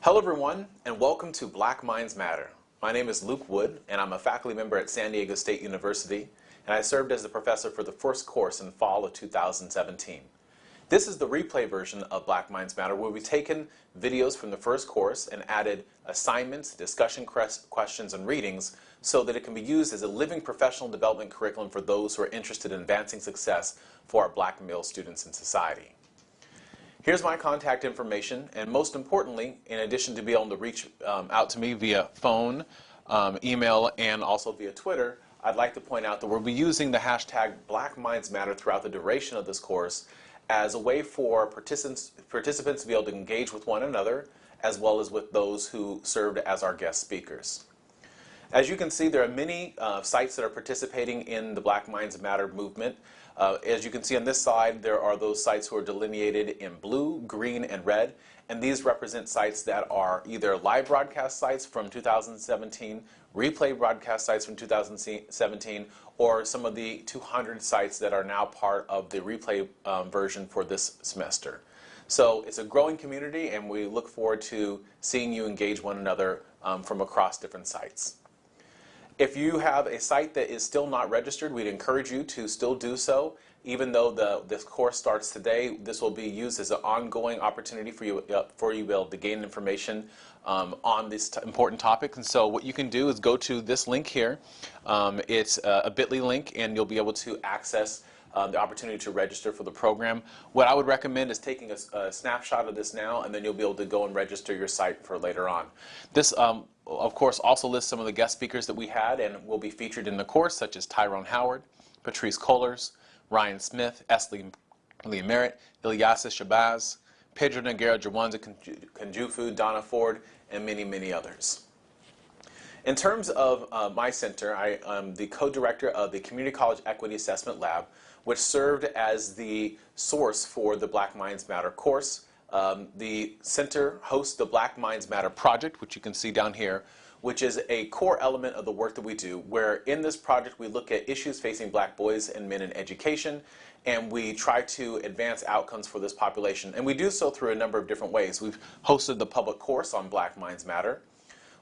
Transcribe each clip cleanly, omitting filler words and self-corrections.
Hello everyone, and welcome to Black Minds Matter. My name is Luke Wood, and I'm a faculty member at San Diego State University, and I served as the professor for the first course in fall of 2017. This is the replay version of Black Minds Matter, where we've taken videos from the first course and added assignments, discussion questions, and readings so that it can be used as a living professional development curriculum for those who are interested in advancing success for our black male students in society. Here's my contact information, and most importantly, in addition to being able to reach out to me via phone, email, and also via Twitter, I'd like to point out that we'll be using the hashtag Black Minds Matter throughout the duration of this course as a way for participants to be able to engage with one another, as well as with those who served as our guest speakers. As you can see, there are many sites that are participating in the Black Minds Matter movement. As you can see on this side, there are those sites who are delineated in blue, green, and red, and these represent sites that are either live broadcast sites from 2017, replay broadcast sites from 2017, or some of the 200 sites that are now part of the replay version for this semester. So it's a growing community, and we look forward to seeing you engage one another from across different sites. If you have a site that is still not registered, we'd encourage you to still do so. Even though this course starts today, this will be used as an ongoing opportunity for you to be able to gain information on this important topic. And so what you can do is go to this link here. It's a bit.ly link, and you'll be able to access the opportunity to register for the program. What I would recommend is taking a snapshot of this now, and then you'll be able to go and register your site for later on. This, of course, also lists some of the guest speakers that we had and will be featured in the course, such as Tyrone Howard, Patrice Kohlers, Ryan Smith, Lee Merritt, Ilyasa Shabazz, Pedro Noguera Jawanza Kanjufu, Donna Ford, and many, many others. In terms of my center, I am the co-director of the Community College Equity Assessment Lab, which served as the source for the Black Minds Matter course. The center hosts the Black Minds Matter project, which you can see down here, which is a core element of the work that we do, where in this project we look at issues facing black boys and men in education, and we try to advance outcomes for this population. And we do so through a number of different ways. We've hosted the public course on Black Minds Matter.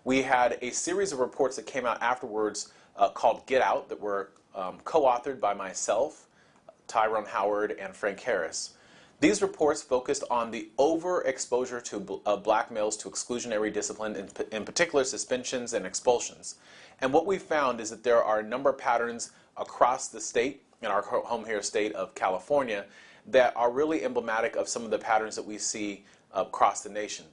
We had a series of reports that came out afterwards called Get Out that were co-authored by myself, Tyrone Howard, and Frank Harris. These reports focused on the overexposure of black males to exclusionary discipline, in particular suspensions and expulsions. And what we found is that there are a number of patterns across the state, in our home here state of California, that are really emblematic of some of the patterns that we see across the nation.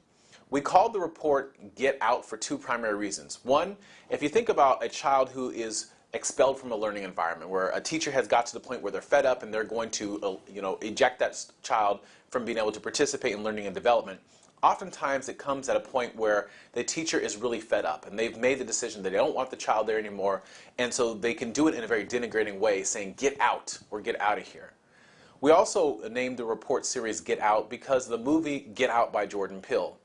We called the report Get Out for two primary reasons. One, if you think about a child who is expelled from a learning environment, where a teacher has got to the point where they're fed up and they're going to eject that child from being able to participate in learning and development, oftentimes it comes at a point where the teacher is really fed up and they've made the decision that they don't want the child there anymore, and so they can do it in a very denigrating way, saying get out or get out of here. We also named the report series Get Out because of the movie Get Out by Jordan Peele.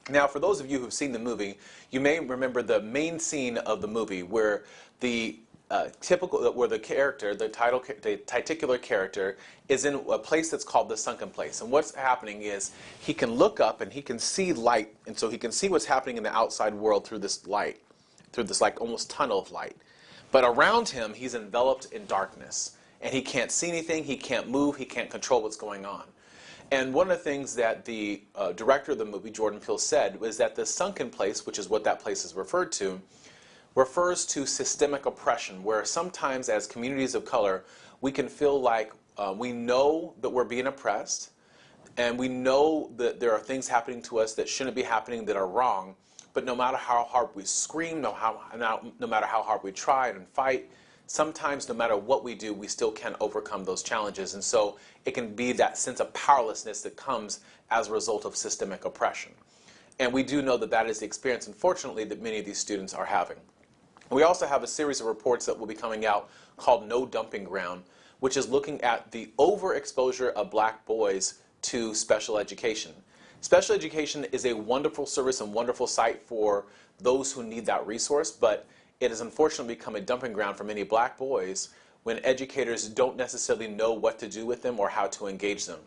Now, for those of you who've seen the movie, you may remember the main scene of the movie where the the titular character is in a place that's called the Sunken Place. And what's happening is he can look up and he can see light, and so he can see what's happening in the outside world through this light, through this like almost tunnel of light. But around him, he's enveloped in darkness, and he can't see anything, he can't move, he can't control what's going on. And one of the things that the director of the movie, Jordan Peele, said was that the Sunken Place, which is what that place is referred to, refers to systemic oppression, where sometimes as communities of color, we can feel like we know that we're being oppressed, and we know that there are things happening to us that shouldn't be happening that are wrong, but no matter how hard we scream, no matter how hard we try and fight, sometimes no matter what we do, we still can't overcome those challenges. And so it can be that sense of powerlessness that comes as a result of systemic oppression. And we do know that that is the experience, unfortunately, that many of these students are having. We also have a series of reports that will be coming out called No Dumping Ground, which is looking at the overexposure of black boys to special education. Special education is a wonderful service and wonderful site for those who need that resource, but it has unfortunately become a dumping ground for many black boys when educators don't necessarily know what to do with them or how to engage them.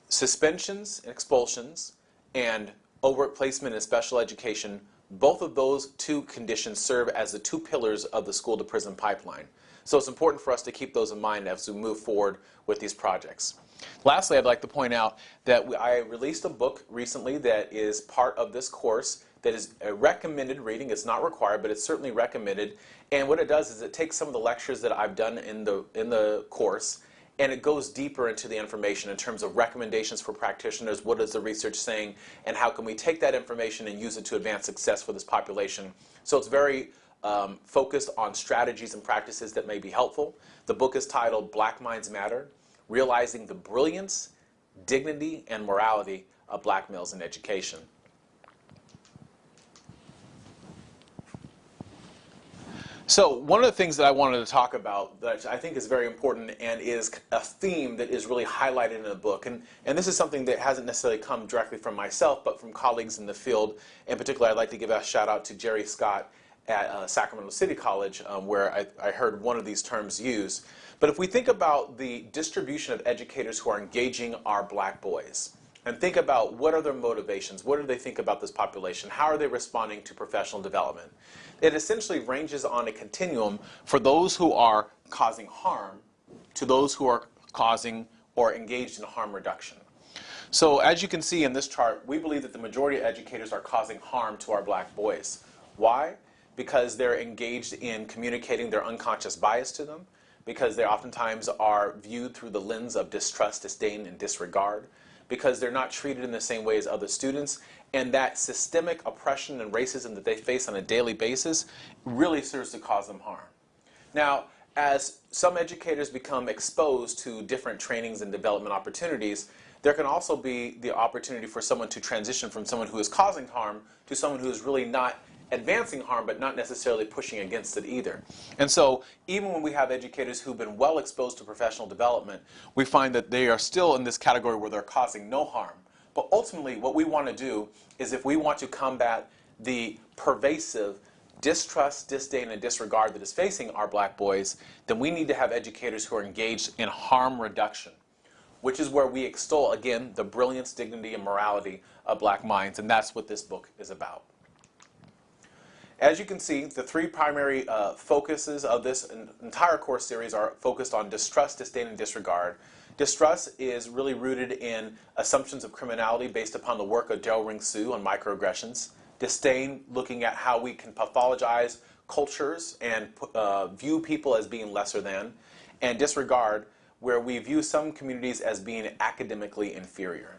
Suspensions and expulsions and overt placement, and special education, both of those two conditions serve as the two pillars of the school-to-prison pipeline. So it's important for us to keep those in mind as we move forward with these projects. Lastly, I'd like to point out that I released a book recently that is part of this course that is a recommended reading. It's not required, but it's certainly recommended. And what it does is it takes some of the lectures that I've done in the course, and it goes deeper into the information in terms of recommendations for practitioners, what is the research saying, and how can we take that information and use it to advance success for this population. So it's very focused on strategies and practices that may be helpful. The book is titled Black Minds Matter: Realizing the Brilliance, Dignity, and Morality of Black Males in Education. So one of the things that I wanted to talk about that I think is very important and is a theme that is really highlighted in the book, and this is something that hasn't necessarily come directly from myself, but from colleagues in the field. In particular, I'd like to give a shout out to Jerry Scott at Sacramento City College, where I heard one of these terms used. But if we think about the distribution of educators who are engaging our black boys, and think about what are their motivations, what do they think about this population, how are they responding to professional development, it essentially ranges on a continuum for those who are causing harm to those who are causing or engaged in harm reduction. So as you can see in this chart, we believe that the majority of educators are causing harm to our black boys. Why? Because they're engaged in communicating their unconscious bias to them, because they oftentimes are viewed through the lens of distrust, disdain, and disregard, because they're not treated in the same way as other students, and that systemic oppression and racism that they face on a daily basis really serves to cause them harm. Now, as some educators become exposed to different trainings and development opportunities, there can also be the opportunity for someone to transition from someone who is causing harm to someone who is really not advancing harm, but not necessarily pushing against it either. And so even when we have educators who've been well exposed to professional development, we find that they are still in this category where they're causing no harm. But ultimately, what we want to do is, if we want to combat the pervasive distrust, disdain, and disregard that is facing our black boys, then we need to have educators who are engaged in harm reduction, which is where we extol, again, the brilliance, dignity, and morality of black minds, and that's what this book is about. As you can see, the three primary focuses of this entire course series are focused on distrust, disdain, and disregard. Distrust is really rooted in assumptions of criminality based upon the work of Del Ring Sue on microaggressions. Disdain, looking at how we can pathologize cultures and view people as being lesser than. And disregard, where we view some communities as being academically inferior.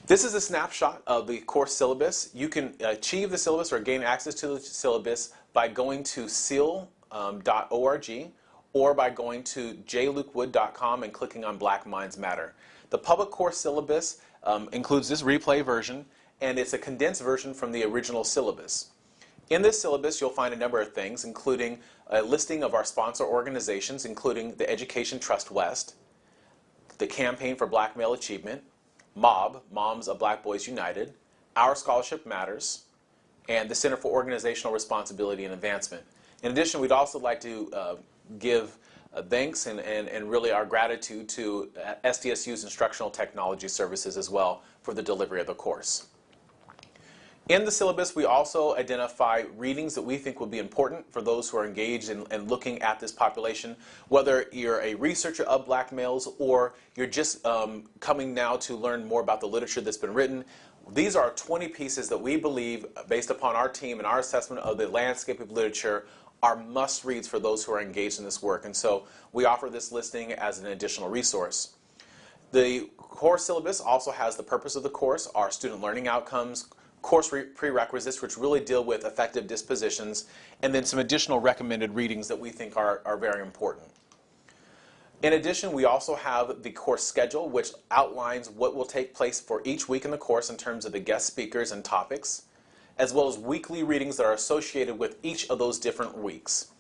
This is a snapshot of the course syllabus. You can achieve the syllabus or gain access to the syllabus by going to seal.org or by going to jlukewood.com and clicking on Black Minds Matter. The public course syllabus includes this replay version, and it's a condensed version from the original syllabus. In this syllabus, you'll find a number of things, including a listing of our sponsor organizations, including the Education Trust West, the Campaign for Black Male Achievement, MOB, Moms of Black Boys United, Our Scholarship Matters, and the Center for Organizational Responsibility and Advancement. In addition, we'd also like to give thanks and really our gratitude to SDSU's Instructional Technology Services as well for the delivery of the course. In the syllabus, we also identify readings that we think will be important for those who are engaged in looking at this population, whether you're a researcher of black males or you're just coming now to learn more about the literature that's been written. These are 20 pieces that we believe, based upon our team and our assessment of the landscape of literature, are must-reads for those who are engaged in this work. And so we offer this listing as an additional resource. The course syllabus also has the purpose of the course, our student learning outcomes, course prerequisites, which really deal with effective dispositions, and then some additional recommended readings that we think are very important. In addition, we also have the course schedule, which outlines what will take place for each week in the course in terms of the guest speakers and topics, as well as weekly readings that are associated with each of those different weeks.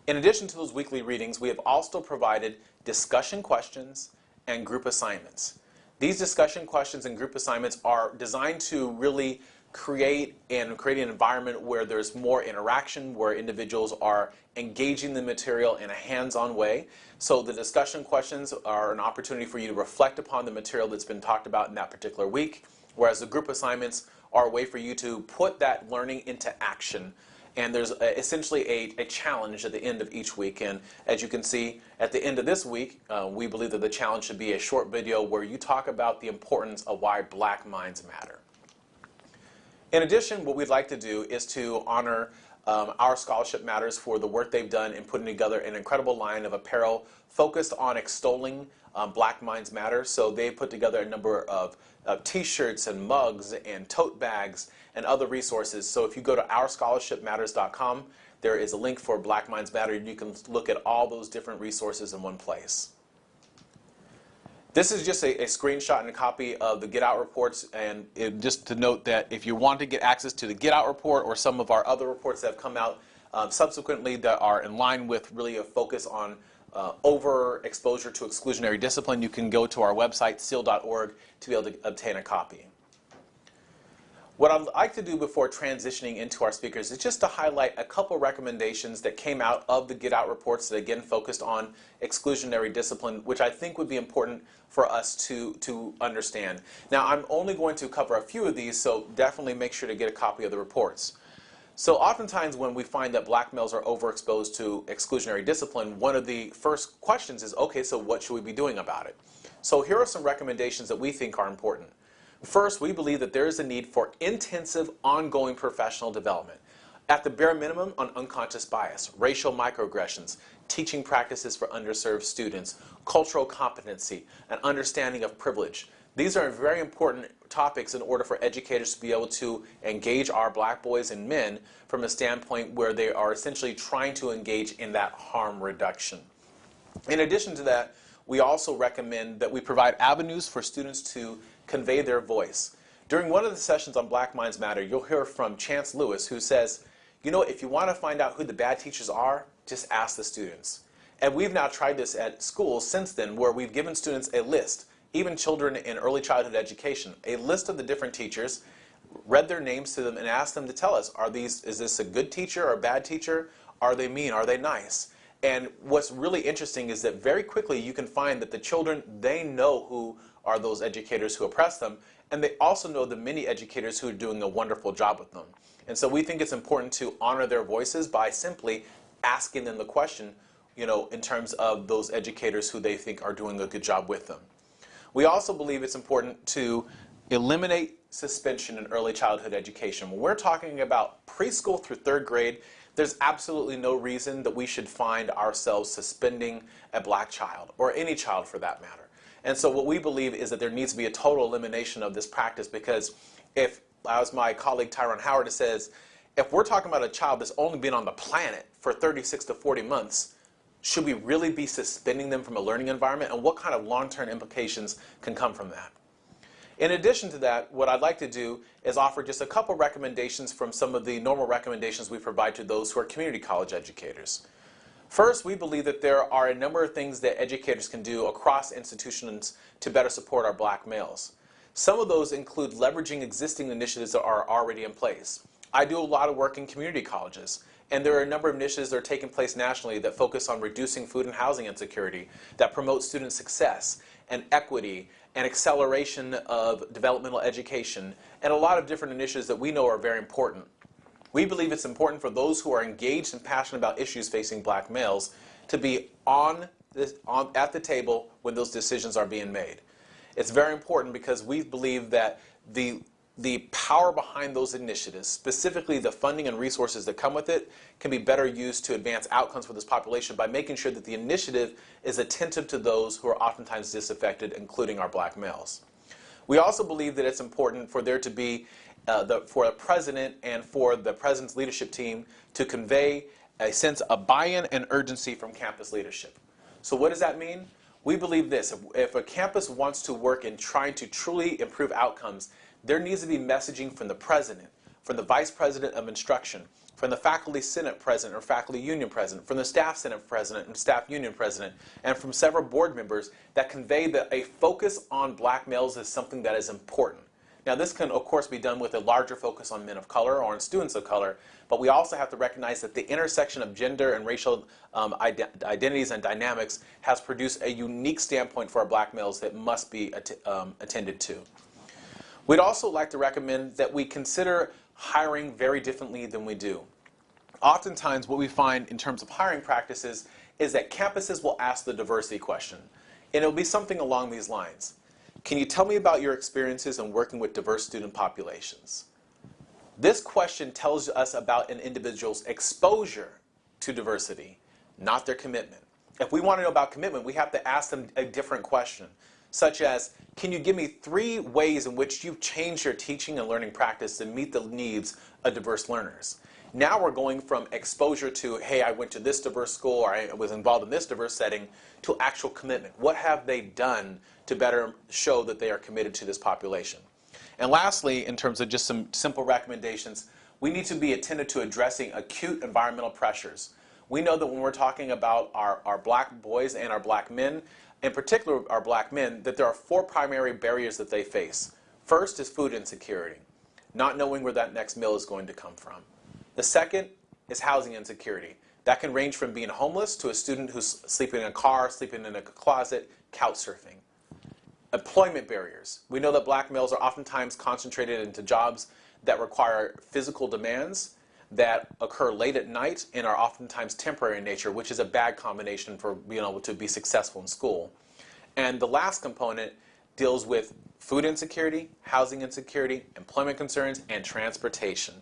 In addition to those weekly readings, we have also provided discussion questions and group assignments. These discussion questions and group assignments are designed to really create an environment where there's more interaction, where individuals are engaging the material in a hands-on way. So the discussion questions are an opportunity for you to reflect upon the material that's been talked about in that particular week, whereas the group assignments are a way for you to put that learning into action. And there's essentially a challenge at the end of each week. And as you can see, at the end of this week, we believe that the challenge should be a short video where you talk about the importance of why Black minds matter. In addition, what we'd like to do is to honor our Scholarship Matters for the work they've done in putting together an incredible line of apparel focused on extolling Black Minds Matter. So they put together a number of t-shirts and mugs and tote bags and other resources. So if you go to ourscholarshipmatters.com, there is a link for Black Minds Matter, and you can look at all those different resources in one place. This is just a screenshot and a copy of the Get Out reports, and just to note that if you want to get access to the Get Out report or some of our other reports that have come out subsequently that are in line with really a focus on overexposure to exclusionary discipline, you can go to our website, seal.org, to be able to obtain a copy. What I'd like to do before transitioning into our speakers is just to highlight a couple recommendations that came out of the Get Out reports that again focused on exclusionary discipline, which I think would be important for us to understand. Now, I'm only going to cover a few of these, so definitely make sure to get a copy of the reports. So oftentimes when we find that Black males are overexposed to exclusionary discipline, one of the first questions is, okay, so what should we be doing about it? So here are some recommendations that we think are important. First, we believe that there is a need for intensive, ongoing professional development. At the bare minimum, on unconscious bias, racial microaggressions, teaching practices for underserved students, cultural competency, and understanding of privilege. These are very important topics in order for educators to be able to engage our Black boys and men from a standpoint where they are essentially trying to engage in that harm reduction. In addition to that, we also recommend that we provide avenues for students to convey their voice. During one of the sessions on Black Minds Matter, you'll hear from Chance Lewis, who says, you know, if you want to find out who the bad teachers are, just ask the students. And we've now tried this at schools since then, where we've given students a list, even children in early childhood education, a list of the different teachers, read their names to them and asked them to tell us, is this a good teacher or a bad teacher? Are they mean? Are they nice? And what's really interesting is that very quickly you can find that the children, they know who are those educators who oppress them, and they also know the many educators who are doing a wonderful job with them. And so we think it's important to honor their voices by simply asking them the question, you know, in terms of those educators who they think are doing a good job with them. We also believe it's important to eliminate suspension in early childhood education. When we're talking about preschool through third grade, there's absolutely no reason that we should find ourselves suspending a Black child, or any child for that matter. And so what we believe is that there needs to be a total elimination of this practice, because if, as my colleague Tyrone Howard says, if we're talking about a child that's only been on the planet for 36 to 40 months, should we really be suspending them from a learning environment? And what kind of long-term implications can come from that? In addition to that, what I'd like to do is offer just a couple recommendations from some of the normal recommendations we provide to those who are community college educators. First, we believe that there are a number of things that educators can do across institutions to better support our Black males. Some of those include leveraging existing initiatives that are already in place. I do a lot of work in community colleges, and there are a number of initiatives that are taking place nationally that focus on reducing food and housing insecurity, that promote student success and equity and acceleration of developmental education, and a lot of different initiatives that we know are very important. We believe it's important for those who are engaged and passionate about issues facing Black males to be at the table when those decisions are being made. It's very important because we believe that the power behind those initiatives, specifically the funding and resources that come with it, can be better used to advance outcomes for this population by making sure that the initiative is attentive to those who are oftentimes disaffected, including our Black males. We also believe that it's important for there to be for a president and for the president's leadership team to convey a sense of buy-in and urgency from campus leadership. So what does that mean? We believe this: if a campus wants to work in trying to truly improve outcomes, there needs to be messaging from the president, from the vice president of instruction, from the faculty senate president or faculty union president, from the staff senate president and staff union president, and from several board members that convey that a focus on Black males is something that is important. Now, this can, of course, be done with a larger focus on men of color or on students of color, but we also have to recognize that the intersection of gender and racial identities and dynamics has produced a unique standpoint for our Black males that must be attended to. We'd also like to recommend that we consider hiring very differently than we do. Oftentimes what we find in terms of hiring practices is that campuses will ask the diversity question, and it'll be something along these lines. Can you tell me about your experiences in working with diverse student populations? This question tells us about an individual's exposure to diversity, not their commitment. If we want to know about commitment, we have to ask them a different question, such as, can you give me 3 ways in which you've changed your teaching and learning practice to meet the needs of diverse learners? Now we're going from exposure to, hey, I went to this diverse school or I was involved in this diverse setting, to actual commitment. What have they done to better show that they are committed to this population? And lastly, in terms of just some simple recommendations, we need to be attentive to addressing acute environmental pressures. We know that when we're talking about our black boys and our black men, in particular our black men, that there are 4 primary barriers that they face. First is food insecurity, not knowing where that next meal is going to come from. The second is housing insecurity. That can range from being homeless to a student who's sleeping in a car, sleeping in a closet, couch surfing. Employment barriers. We know that black males are oftentimes concentrated into jobs that require physical demands that occur late at night and are oftentimes temporary in nature, which is a bad combination for being able to be successful in school. And the last component deals with food insecurity, housing insecurity, employment concerns, and transportation.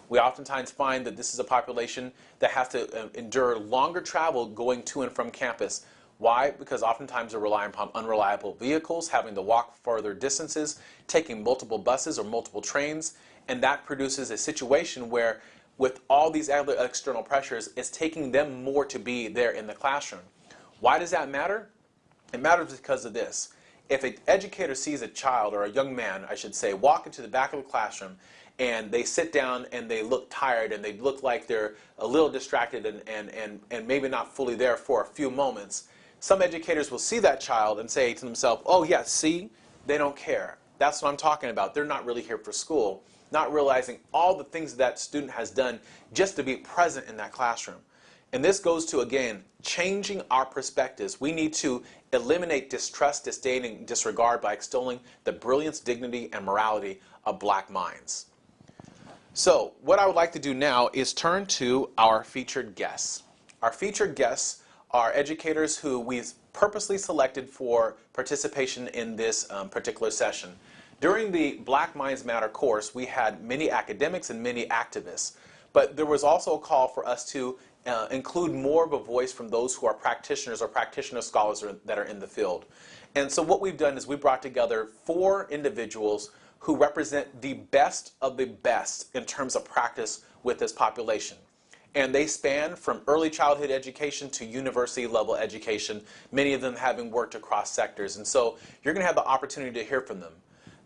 We oftentimes find that this is a population that has to endure longer travel going to and from campus. Why? Because oftentimes they're relying upon unreliable vehicles, having to walk further distances, taking multiple buses or multiple trains, and that produces a situation where with all these other external pressures, it's taking them more to be there in the classroom. Why does that matter? It matters because of this. If an educator sees a child, or a young man, I should say, walk into the back of the classroom and they sit down and they look tired and they look like they're a little distracted and maybe not fully there for a few moments, some educators will see that child and say to themselves, oh yeah, see, they don't care. That's what I'm talking about. They're not really here for school, not realizing all the things that student has done just to be present in that classroom. And this goes to, again, changing our perspectives. We need to eliminate distrust, disdain, and disregard by extolling the brilliance, dignity, and morality of black minds. So what I would like to do now is turn to our featured guests. Our featured guests are educators who we've purposely selected for participation in this particular session. During the Black Minds Matter course, we had many academics and many activists, but there was also a call for us to include more of a voice from those who are practitioners or practitioner scholars that are in the field. And so what we've done is we brought together 4 individuals who represent the best of the best in terms of practice with this population. And they span from early childhood education to university level education, many of them having worked across sectors. And so you're going to have the opportunity to hear from them.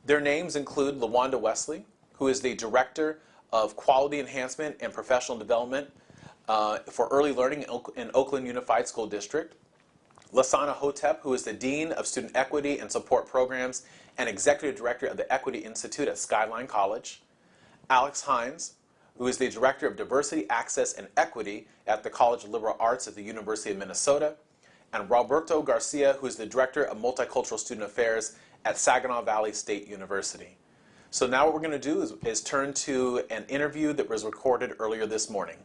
Their names include LaWanda Wesley, who is the Director of Quality Enhancement and Professional Development for Early Learning in Oakland Unified School District. Lisanna Hotep, who is the Dean of Student Equity and Support Programs and Executive Director of the Equity Institute at Skyline College. Alex Hines, who is the Director of Diversity, Access, and Equity at the College of Liberal Arts at the University of Minnesota. And Roberto Garcia, who is the Director of Multicultural Student Affairs at Saginaw Valley State University. So now what we're going to do is turn to an interview that was recorded earlier this morning.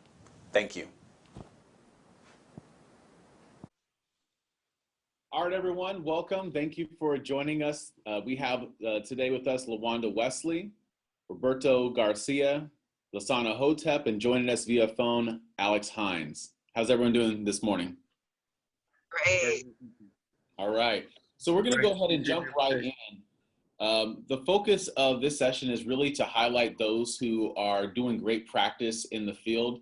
Thank you. All right, everyone, welcome. Thank you for joining us. We have today with us LaWanda Wesley, Roberto Garcia, Lisanna Hotep, and joining us via phone, Alex Hines. How's everyone doing this morning? Great. All right, so we're going to go ahead and jump right in. The focus of this session is really to highlight those who are doing great practice in the field,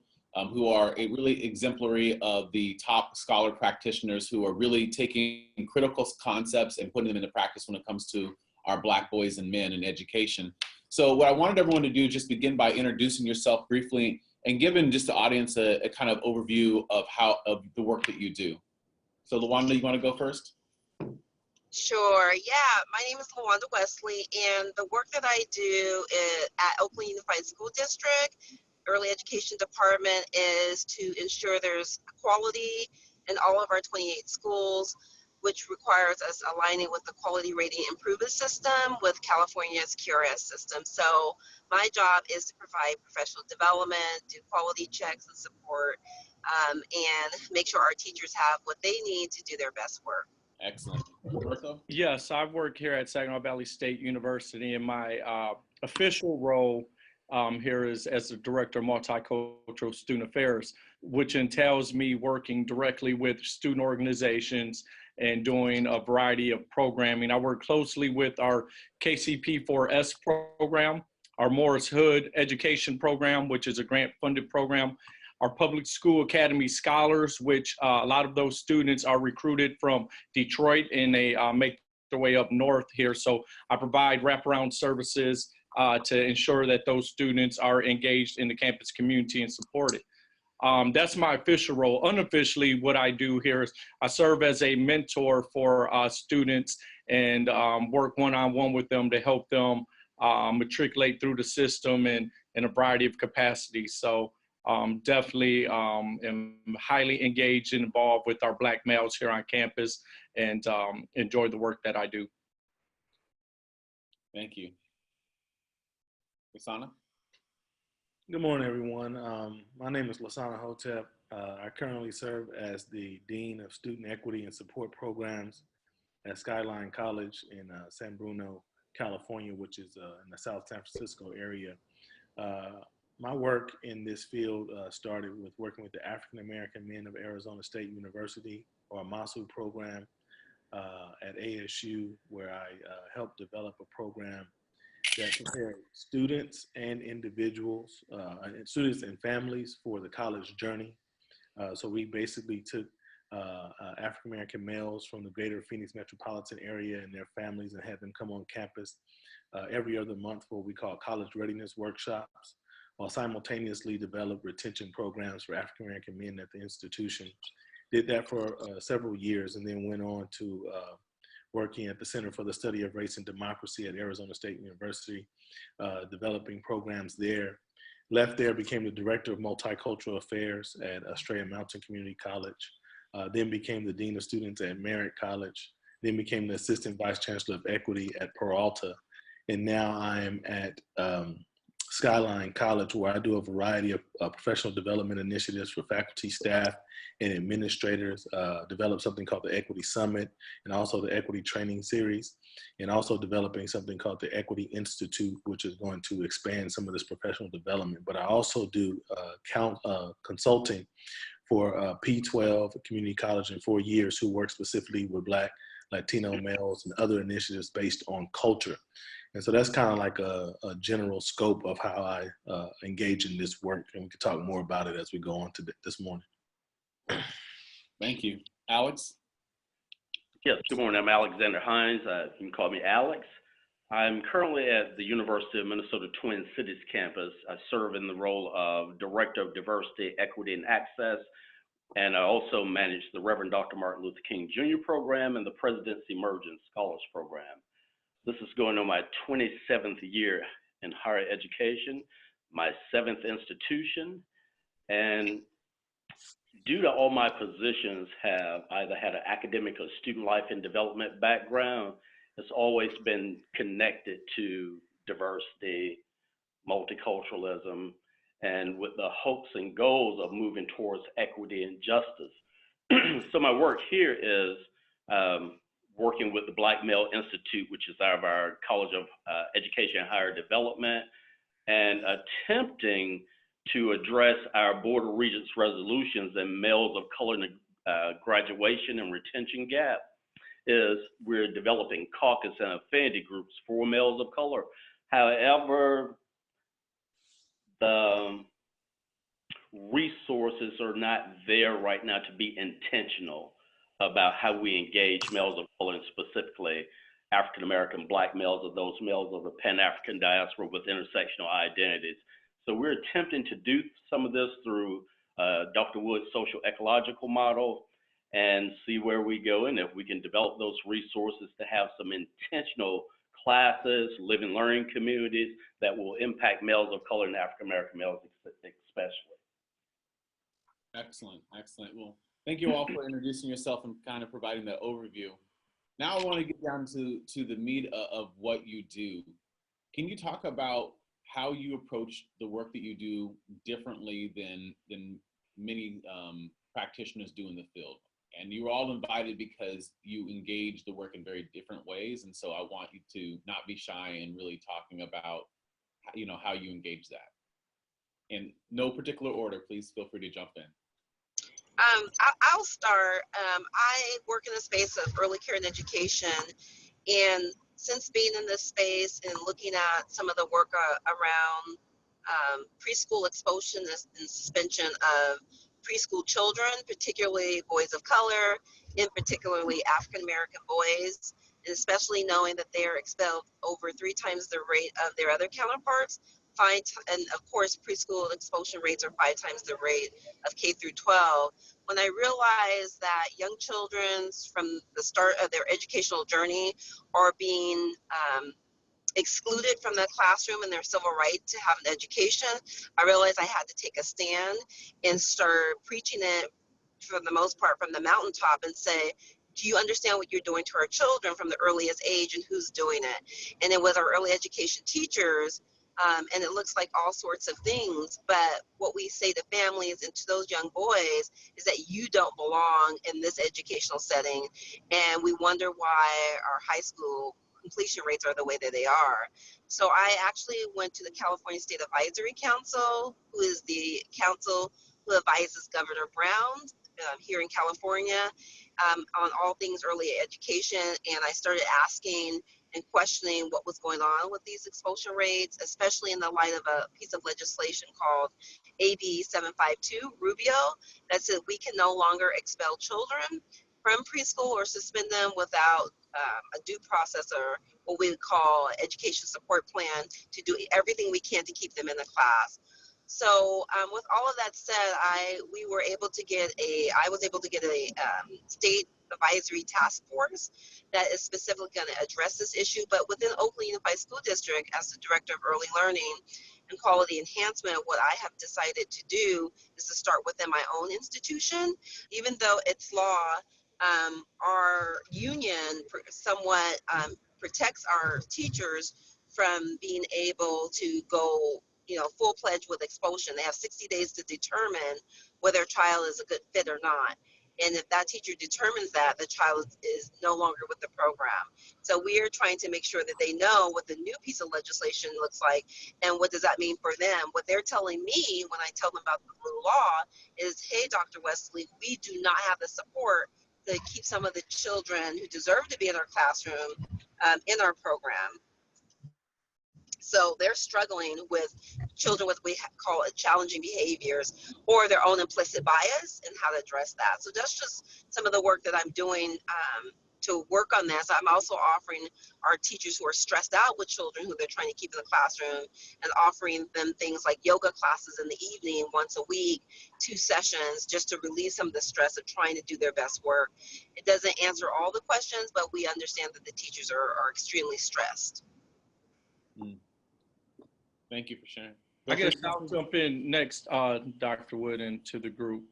who are really exemplary of the top scholar practitioners who are really taking critical concepts and putting them into practice when it comes to our Black boys and men in education. So what I wanted everyone to do is just begin by introducing yourself briefly and giving just the audience a kind of overview of the work that you do. So LaWanda, you want to go first? Sure. Yeah, my name is LaWanda Wesley, and the work that I do at Oakland Unified School District Early Education Department is to ensure there's quality in all of our 28 schools. which requires us aligning with the quality rating improvement system with California's QRS system. So my job is to provide professional development, do quality checks and support, and make sure our teachers have what they need to do their best work. Excellent. Roberto? Yes, I work here at Saginaw Valley State University, and my official role here is as the Director of Multicultural Student Affairs, which entails me working directly with student organizations and doing a variety of programming. I work closely with our KCP4S program, our Morris Hood Education Program, which is a grant-funded program, our Public School Academy Scholars, which a lot of those students are recruited from Detroit, and they make their way up north here. So I provide wraparound services to ensure that those students are engaged in the campus community and supported. That's my official role. Unofficially, what I do here is I serve as a mentor for students and work one-on-one with them to help them matriculate through the system in a variety of capacities. So definitely am highly engaged and involved with our Black males here on campus, and enjoy the work that I do. Thank you. Lisanna? Good morning, everyone. My name is Lisanna Hotep. I currently serve as the Dean of Student Equity and Support Programs at Skyline College in San Bruno, California, which is in the South San Francisco area. My work in this field started with working with the African American Men of Arizona State University, or MASU program, at ASU, where I helped develop a program that prepared students and individuals, students and families for the college journey. So we basically took African American males from the greater Phoenix metropolitan area and their families and had them come on campus every other month for what we call college readiness workshops, while simultaneously develop retention programs for African American men at the institution. Did that for several years, and then went on to working at the Center for the Study of Race and Democracy at Arizona State University, developing programs there. Left there, became the Director of Multicultural Affairs at Estrella Mountain Community College, then became the Dean of Students at Merritt College, then became the Assistant Vice Chancellor of Equity at Peralta, and now I am at Skyline College, where I do a variety of professional development initiatives for faculty, staff, and administrators, develop something called the Equity Summit, and also the Equity Training Series, and also developing something called the Equity Institute, which is going to expand some of this professional development. But I also do consulting for P12 Community College in 4 years, who work specifically with Black, Latino males, and other initiatives based on culture. And so that's kind of like a general scope of how I engage in this work. And we can talk more about it as we go on to this morning. Thank you. Alex? Yes, good morning. I'm Alexander Hines. You can call me Alex. I'm currently at the University of Minnesota Twin Cities campus. I serve in the role of Director of Diversity, Equity, and Access. And I also manage the Reverend Dr. Martin Luther King Jr. program and the President's Emerging Scholars Program. This is going on my 27th year in higher education, my 7th institution, and due to all my positions have either had an academic or student life and development background, it's always been connected to diversity, multiculturalism, and with the hopes and goals of moving towards equity and justice. So my work here is working with the Black Male Institute, which is our College of Education and Higher Development, and attempting to address our Board of Regents resolutions and males of color in the graduation and retention gap. Is we're developing caucus and affinity groups for males of color. However, the resources are not there right now to be intentional about how we engage males of color, and specifically African-American Black males, or those males of the Pan-African diaspora with intersectional identities. So we're attempting to do some of this through Dr. Wood's social ecological model and see where we go, and if we can develop those resources to have some intentional classes, live and learning communities that will impact males of color and African-American males especially. Excellent, excellent. Well, Thank you all for introducing yourself and kind of providing that overview. Now I want to get down to the meat of what you do. Can you talk about how you approach the work that you do differently than many practitioners do in the field? And you were all invited because you engage the work in very different ways. And so I want you to not be shy in really talking about, you know, how you engage that. In no particular order, please feel free to jump in. I'll start. I work in the space of early care and education, and since being in this space and looking at some of the work around preschool expulsion and suspension of preschool children, particularly boys of color, and particularly African American boys, and especially knowing that they are expelled over 3 times the rate of their other counterparts. And of course, preschool expulsion rates are 5 times the rate of K through 12. When I realized that young children from the start of their educational journey are being excluded from the classroom and their civil right to have an education, I realized I had to take a stand and start preaching it for the most part from the mountaintop and say, do you understand what you're doing to our children from the earliest age and who's doing it? And it was our early education teachers. And it looks like all sorts of things, but what we say to families and to those young boys is that you don't belong in this educational setting, and we wonder why our high school completion rates are the way that they are. So I actually went to the California State Advisory Council, who is the council who advises Governor Brown here in California on all things early education, and I started asking and questioning what was going on with these expulsion rates, especially in the light of a piece of legislation called AB 752 Rubio that said we can no longer expel children from preschool or suspend them without a due process or what we would call education support plan to do everything we can to keep them in the class. So with all of that said, I was able to get a state advisory task force that is specifically going to address this issue. But within Oakland Unified School District, as the director of early learning and quality enhancement, what I have decided to do is to start within my own institution. Even though it's law, our union somewhat protects our teachers from being able to go full pledge with expulsion. They have 60 days to determine whether a child is a good fit or not. And if that teacher determines that, the child is no longer with the program. So we are trying to make sure that they know what the new piece of legislation looks like and what does that mean for them. What they're telling me when I tell them about the blue law is, hey, Dr. Wesley, we do not have the support to keep some of the children who deserve to be in our classroom in our program. So they're struggling with children with what we call challenging behaviors or their own implicit bias and how to address that. So that's just some of the work that I'm doing to work on this. I'm also offering our teachers who are stressed out with children who they're trying to keep in the classroom and offering them things like yoga classes in the evening once a week, 2 sessions, just to release some of the stress of trying to do their best work. It doesn't answer all the questions, but we understand that the teachers are extremely stressed. Thank you for sharing. I guess I'll jump in next, Dr. Wood, into the group.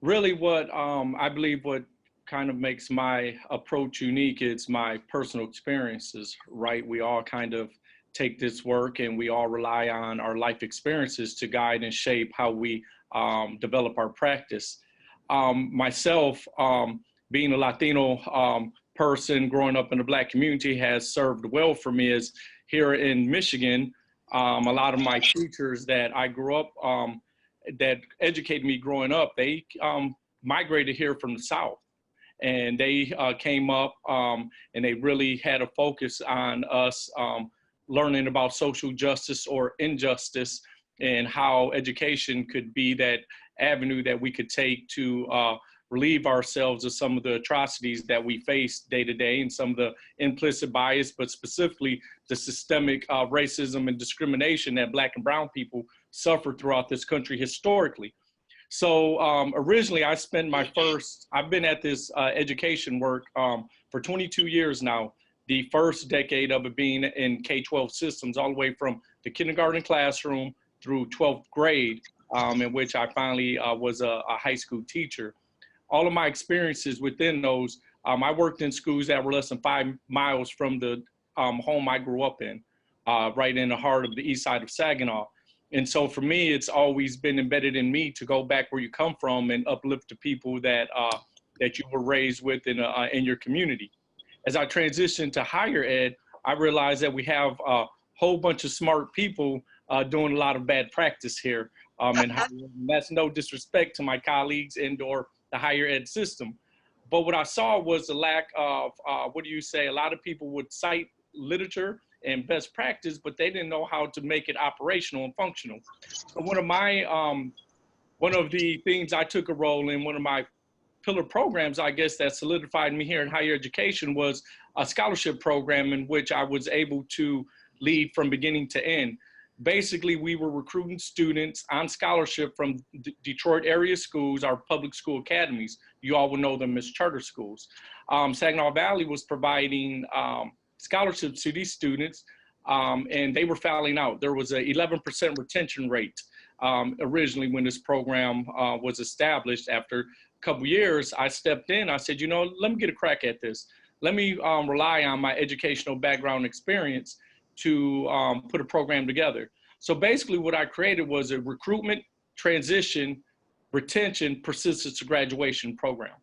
Really what I believe what kind of makes my approach unique is my personal experiences, right? We all kind of take this work and we all rely on our life experiences to guide and shape how we develop our practice. Myself, being a Latino person growing up in the Black community has served well for me as here in Michigan. A lot of my teachers that I grew up, that educated me growing up, they migrated here from the South. And they came up and they really had a focus on us learning about social justice or injustice and how education could be that avenue that we could take to relieve ourselves of some of the atrocities that we face day to day and some of the implicit bias, but specifically the systemic racism and discrimination that Black and brown people suffer throughout this country historically. So originally I spent I've been at this education work for 22 years now. The first decade of it being in K-12 systems, all the way from the kindergarten classroom through 12th grade. in which I finally was a high school teacher. All of my experiences within those, I worked in schools that were less than 5 miles from the home I grew up in, right in the heart of the east side of Saginaw. And so for me, it's always been embedded in me to go back where you come from and uplift the people that that you were raised with in your community. As I transitioned to higher ed, I realized that we have a whole bunch of smart people doing a lot of bad practice here. And that's no disrespect to my colleagues and or the higher ed system. But what I saw was the lack of, a lot of people would cite literature and best practice, but they didn't know how to make it operational and functional. So one of the things I took a role in, one of my pillar programs, I guess, that solidified me here in higher education was a scholarship program in which I was able to lead from beginning to end. Basically, we were recruiting students on scholarship from Detroit area schools, our public school academies. You all will know them as charter schools. Saginaw Valley was providing scholarships to these students, and they were fouling out. There was an 11% retention rate originally when this program was established. After a couple years, I stepped in. I said, let me get a crack at this. Let me rely on my educational background experience to put a program together. So basically what I created was a recruitment, transition, retention, persistence to graduation program.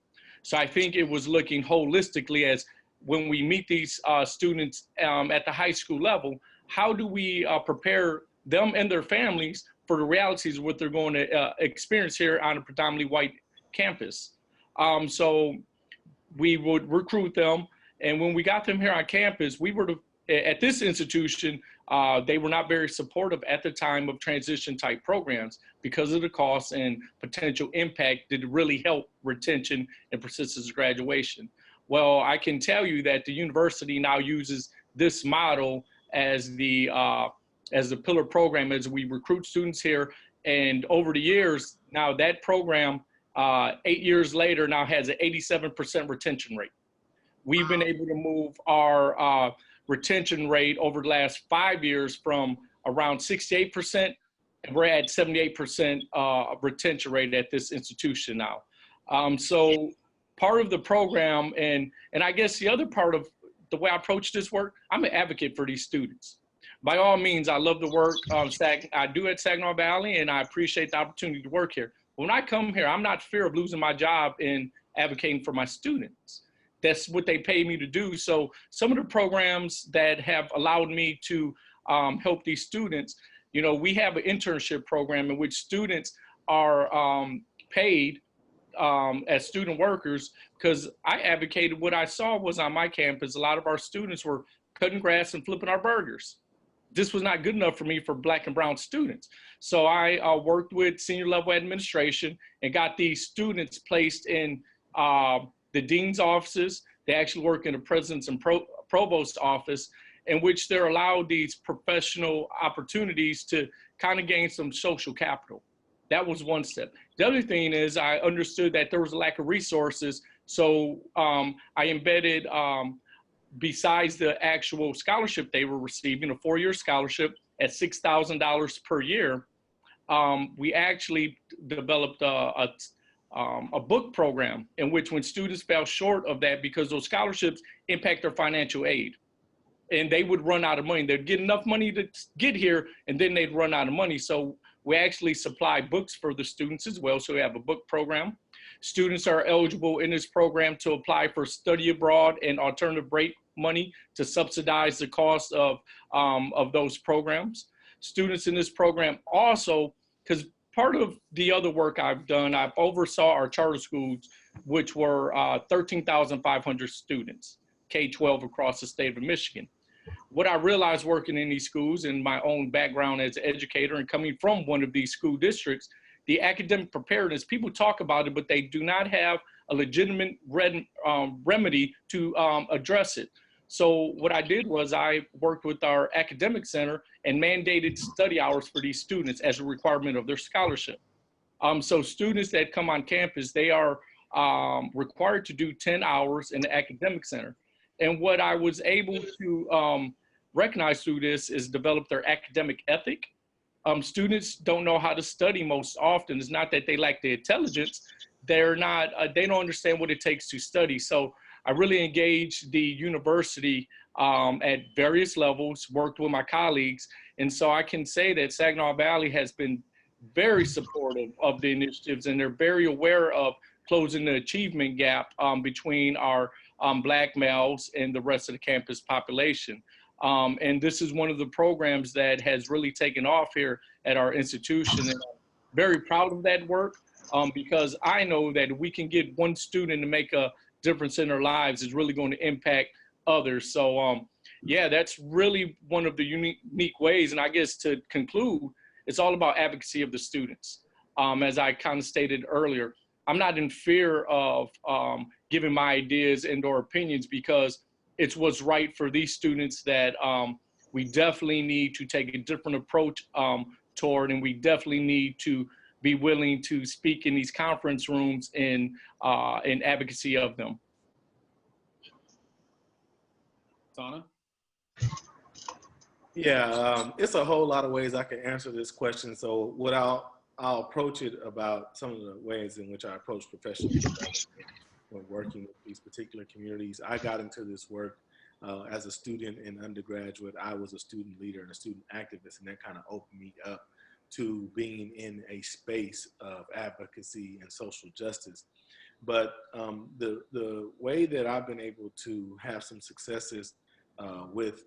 So I think it was looking holistically as when we meet these students at the high school level, how do we prepare them and their families for the realities of what they're going to experience here on a predominantly white campus. So we would recruit them, and when we got them here on campus, we were at this institution, they were not very supportive at the time of transition type programs because of the cost and potential impact that really help retention and persistence of graduation. Well, I can tell you that the university now uses this model as the pillar program as we recruit students here. And over the years, now that program, 8 years later, now has an 87% retention rate. We've been able to move our retention rate over the last 5 years from around 68%, and we're at 78% retention rate at this institution now. So part of the program, and I guess the other part of the way I approach this work, I'm an advocate for these students. By all means, I love the work I do at Saginaw Valley, and I appreciate the opportunity to work here. When I come here, I'm not fear of losing my job in advocating for my students. That's what they pay me to do. So some of the programs that have allowed me to help these students, we have an internship program in which students are paid as student workers, because I advocated what I saw was on my campus, a lot of our students were cutting grass and flipping our burgers. This was not good enough for me for Black and brown students. So I worked with senior level administration and got these students placed in the dean's offices. They actually work in the president's and provost office, in which they're allowed these professional opportunities to kind of gain some social capital. That was one step. The other thing is I understood that there was a lack of resources. So I embedded, besides the actual scholarship they were receiving, a 4-year scholarship at $6,000 per year, we actually developed a book program in which when students fell short of that, because those scholarships impact their financial aid, and they would run out of money. They'd get enough money to get here, and then they'd run out of money. So we actually supply books for the students as well. So we have a book program. Students are eligible in this program to apply for study abroad and alternative rate money to subsidize the cost of those programs. Students in this program also, because part of the other work I've done, I've oversaw our charter schools, which were 13,500 students, K-12 across the state of Michigan. What I realized working in these schools and my own background as an educator and coming from one of these school districts, the academic preparedness, people talk about it, but they do not have a legitimate remedy to address it. So what I did was I worked with our academic center and mandated study hours for these students as a requirement of their scholarship. So students that come on campus, they are required to do 10 hours in the academic center. And what I was able to recognize through this is develop their academic ethic students don't know how to study most often. It's not that they lack the intelligence. They're not, they don't understand what it takes to study. So I really engaged the university at various levels, worked with my colleagues. And so I can say that Saginaw Valley has been very supportive of the initiatives, and they're very aware of closing the achievement gap between our Black males and the rest of the campus population. And this is one of the programs that has really taken off here at our institution. And I'm very proud of that work because I know that if we can get one student to make a difference in their lives, is really going to impact others. So yeah, that's really one of the unique ways. And I guess to conclude, it's all about advocacy of the students. As I kind of stated earlier, I'm not in fear of giving my ideas and or opinions, because it's what's right for these students that we definitely need to take a different approach toward, and we definitely need to be willing to speak in these conference rooms in advocacy of them. Sana? Yeah, it's a whole lot of ways I can answer this question. So what I'll approach it about some of the ways in which I approach professional development when working with these particular communities. I got into this work as a student and undergraduate. I was a student leader and a student activist, and that kind of opened me up to being in a space of advocacy and social justice. But the way that I've been able to have some successes with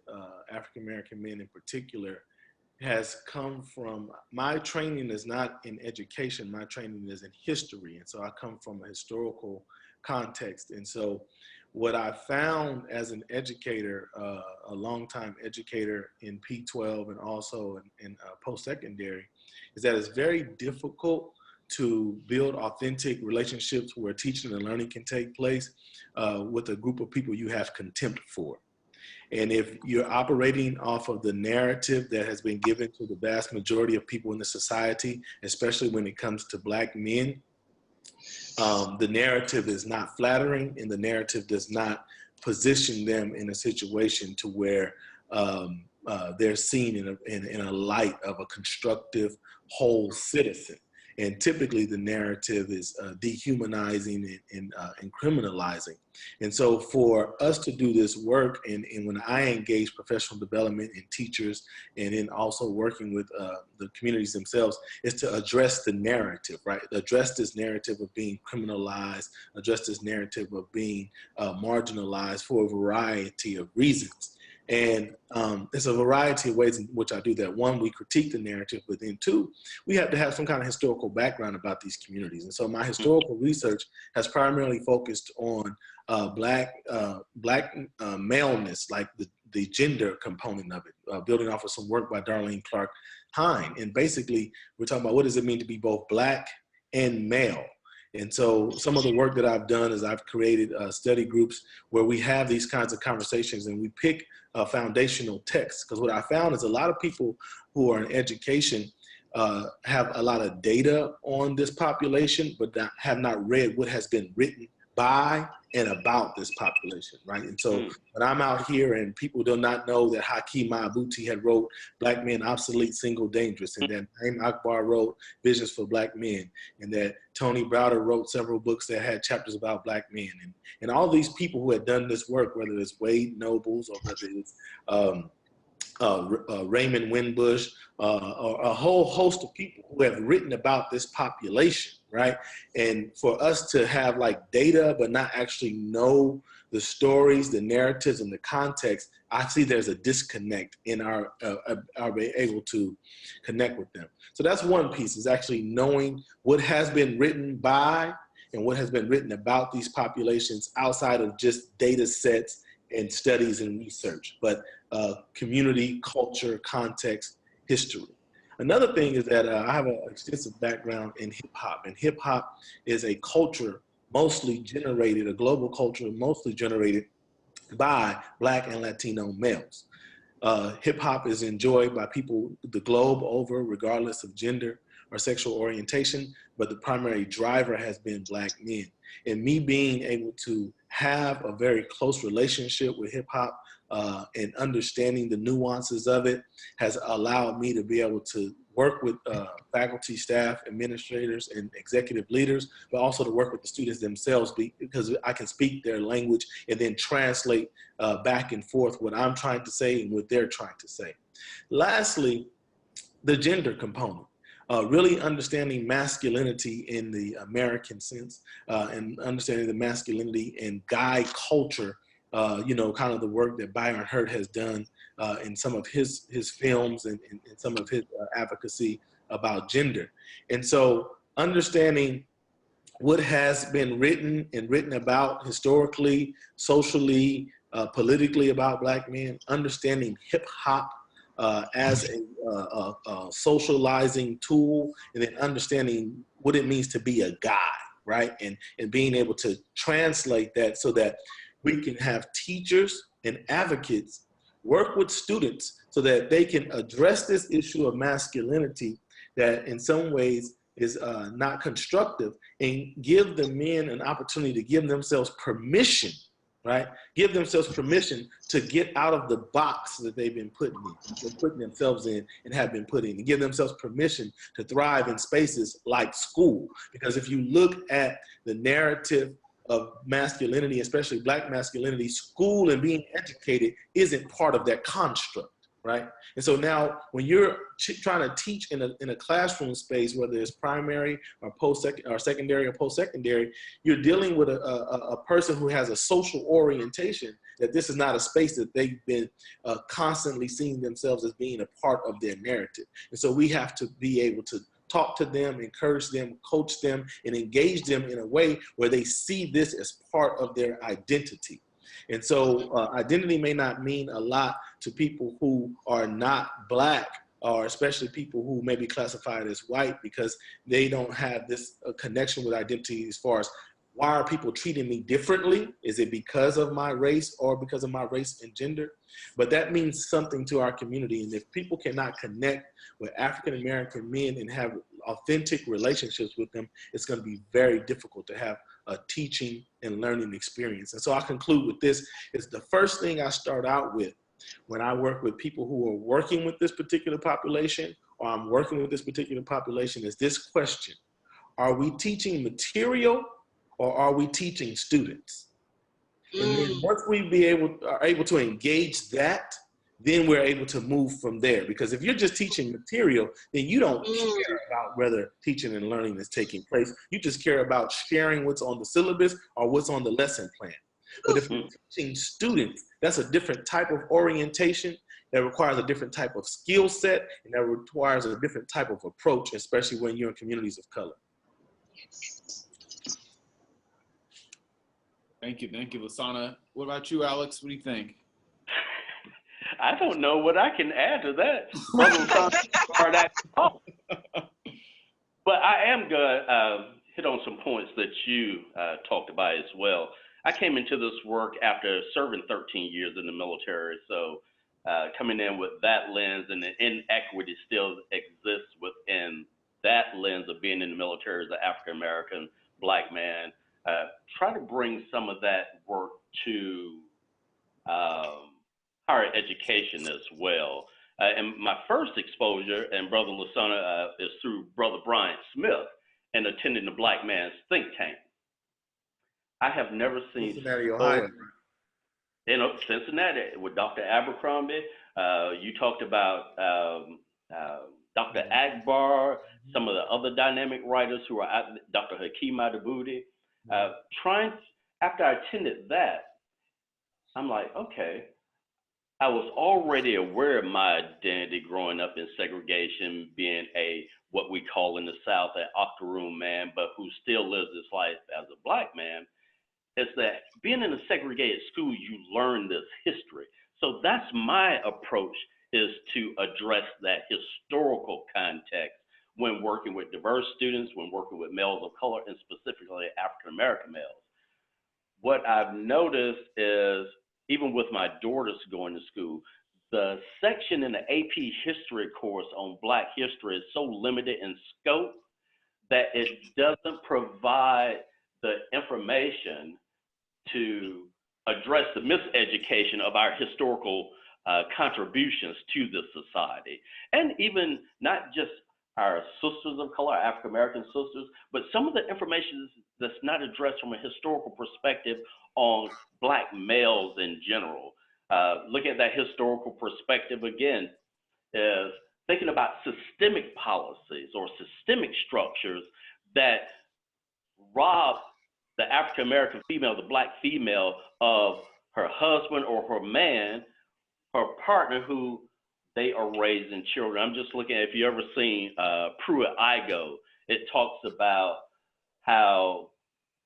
African-American men in particular has come from, my training is not in education, my training is in history. And so I come from a historical context. And so what I found as an educator, a longtime educator in P-12 and also in post-secondary, is that it's very difficult to build authentic relationships where teaching and learning can take place with a group of people you have contempt for. And if you're operating off of the narrative that has been given to the vast majority of people in the society, especially when it comes to Black men, the narrative is not flattering, and the narrative does not position them in a situation to where they're seen in a light of a constructive whole citizen. And typically the narrative is dehumanizing and criminalizing. And so for us to do this work, and when I engage professional development and teachers, and then also working with the communities themselves, is to address the narrative, right? Address this narrative of being criminalized, address this narrative of being marginalized for a variety of reasons. And there's a variety of ways in which I do that. One, we critique the narrative, but then two, we have to have some kind of historical background about these communities. And so my historical research has primarily focused on Black maleness, like the gender component of it, building off of some work by Darlene Clark Hine. And basically, we're talking about what does it mean to be both Black and male. And so some of the work that I've done is I've created study groups where we have these kinds of conversations, and we pick foundational texts. Because what I found is a lot of people who are in education have a lot of data on this population, but have not read what has been written by and about this population, right? And so when I'm out here and people do not know that Hakeem Maabuti had wrote Black Men Obsolete, Single, Dangerous, and that Naim Akbar wrote Visions for Black Men, and that Tony Browder wrote several books that had chapters about Black men, and all these people who had done this work, whether it's Wade Nobles or whether it's Raymond Winbush, or a whole host of people who have written about this population, right? And for us to have like data but not actually know the stories, the narratives, and the context, I see there's a disconnect in our being able to connect with them. So that's one piece, is actually knowing what has been written by and what has been written about these populations outside of just data sets and studies and research, but community, culture, context, history. Another thing is that I have an extensive background in hip hop, and hip hop is a culture mostly generated, a global culture mostly generated by Black and Latino males. Hip hop is enjoyed by people the globe over, regardless of gender or sexual orientation, but the primary driver has been Black men. And me being able to have a very close relationship with hip hop and understanding the nuances of it has allowed me to be able to work with faculty, staff, administrators, and executive leaders, but also to work with the students themselves because I can speak their language and then translate back and forth what I'm trying to say and what they're trying to say. Lastly, the gender component. Really understanding masculinity in the American sense and understanding the masculinity in guy culture, you know, kind of the work that Byron Hurt has done in some of his films and some of his advocacy about gender. And so understanding what has been written and written about historically, socially, politically about Black men, understanding hip hop as a socializing tool, and then understanding what it means to be a guy, right? And being able to translate that so that we can have teachers and advocates work with students so that they can address this issue of masculinity that in some ways is not constructive, and give the men an opportunity to give themselves permission, right? Give themselves permission to get out of the box that they've been putting themselves in and have been put in, and give themselves permission to thrive in spaces like school. Because if you look at the narrative of masculinity, especially Black masculinity, school and being educated isn't part of that construct, right? And so now when you're trying to teach in a classroom space, whether it's primary or secondary or post-secondary, you're dealing with a person who has a social orientation that this is not a space that they've been constantly seeing themselves as being a part of their narrative. And so we have to be able to talk to them, encourage them, coach them, and engage them in a way where they see this as part of their identity. And so identity may not mean a lot to people who are not Black, or especially people who may be classified as white, because they don't have this connection with identity as far as, why are people treating me differently? Is it because of my race or because of my race and gender? But that means something to our community. And if people cannot connect with African-American men and have authentic relationships with them, it's going to be very difficult to have a teaching and learning experience. And so I conclude with this, is the first thing I start out with when I work with people who are working with this particular population, or I'm working with this particular population, is this question: are we teaching material, or are we teaching students? And then once we are able to engage that, then we're able to move from there. Because if you're just teaching material, then you don't care about whether teaching and learning is taking place. You just care about sharing what's on the syllabus or what's on the lesson plan. But if you're teaching students, that's a different type of orientation that requires a different type of skill set, and that requires a different type of approach, especially when you're in communities of color. Thank you, Lisanna. What about you, Alex? What do you think? I don't know what I can add to that. Brother Lisanna, but I am going to hit on some points that you talked about as well. I came into this work after serving 13 years in the military, so coming in with that lens, and the inequity still exists within that lens of being in the military as an African-American Black man. Try to bring some of that work to higher education as well. And my first exposure, and Brother Lisanna, is through Brother Brian Smith and attending the Black Man's Think Tank. I have never seen Cincinnati, Ohio. You know, Cincinnati with Dr. Abercrombie. You talked about Dr. Akbar, some of the other dynamic writers who are out, Dr. Hakeem Adabudi. After I attended that, I'm like, okay, I was already aware of my identity growing up in segregation, being what we call in the South, an octoroon man, but who still lives his life as a Black man. Is that being in a segregated school, you learn this history. So that's my approach, is to address that historical context when working with diverse students, when working with males of color, and specifically African-American males. What I've noticed is, even with my daughters going to school, the section in the AP history course on Black history is so limited in scope that it doesn't provide the information to address the miseducation of our historical contributions to the society. And even not just our sisters of color, our African American sisters, but some of the information that's not addressed from a historical perspective on Black males in general. Looking at that historical perspective again is thinking about systemic policies or systemic structures that rob the African American female, the Black female, of her husband or her man, her partner who they are raising children. I'm just looking at, if you ever seen Pruitt-Igoe, it talks about how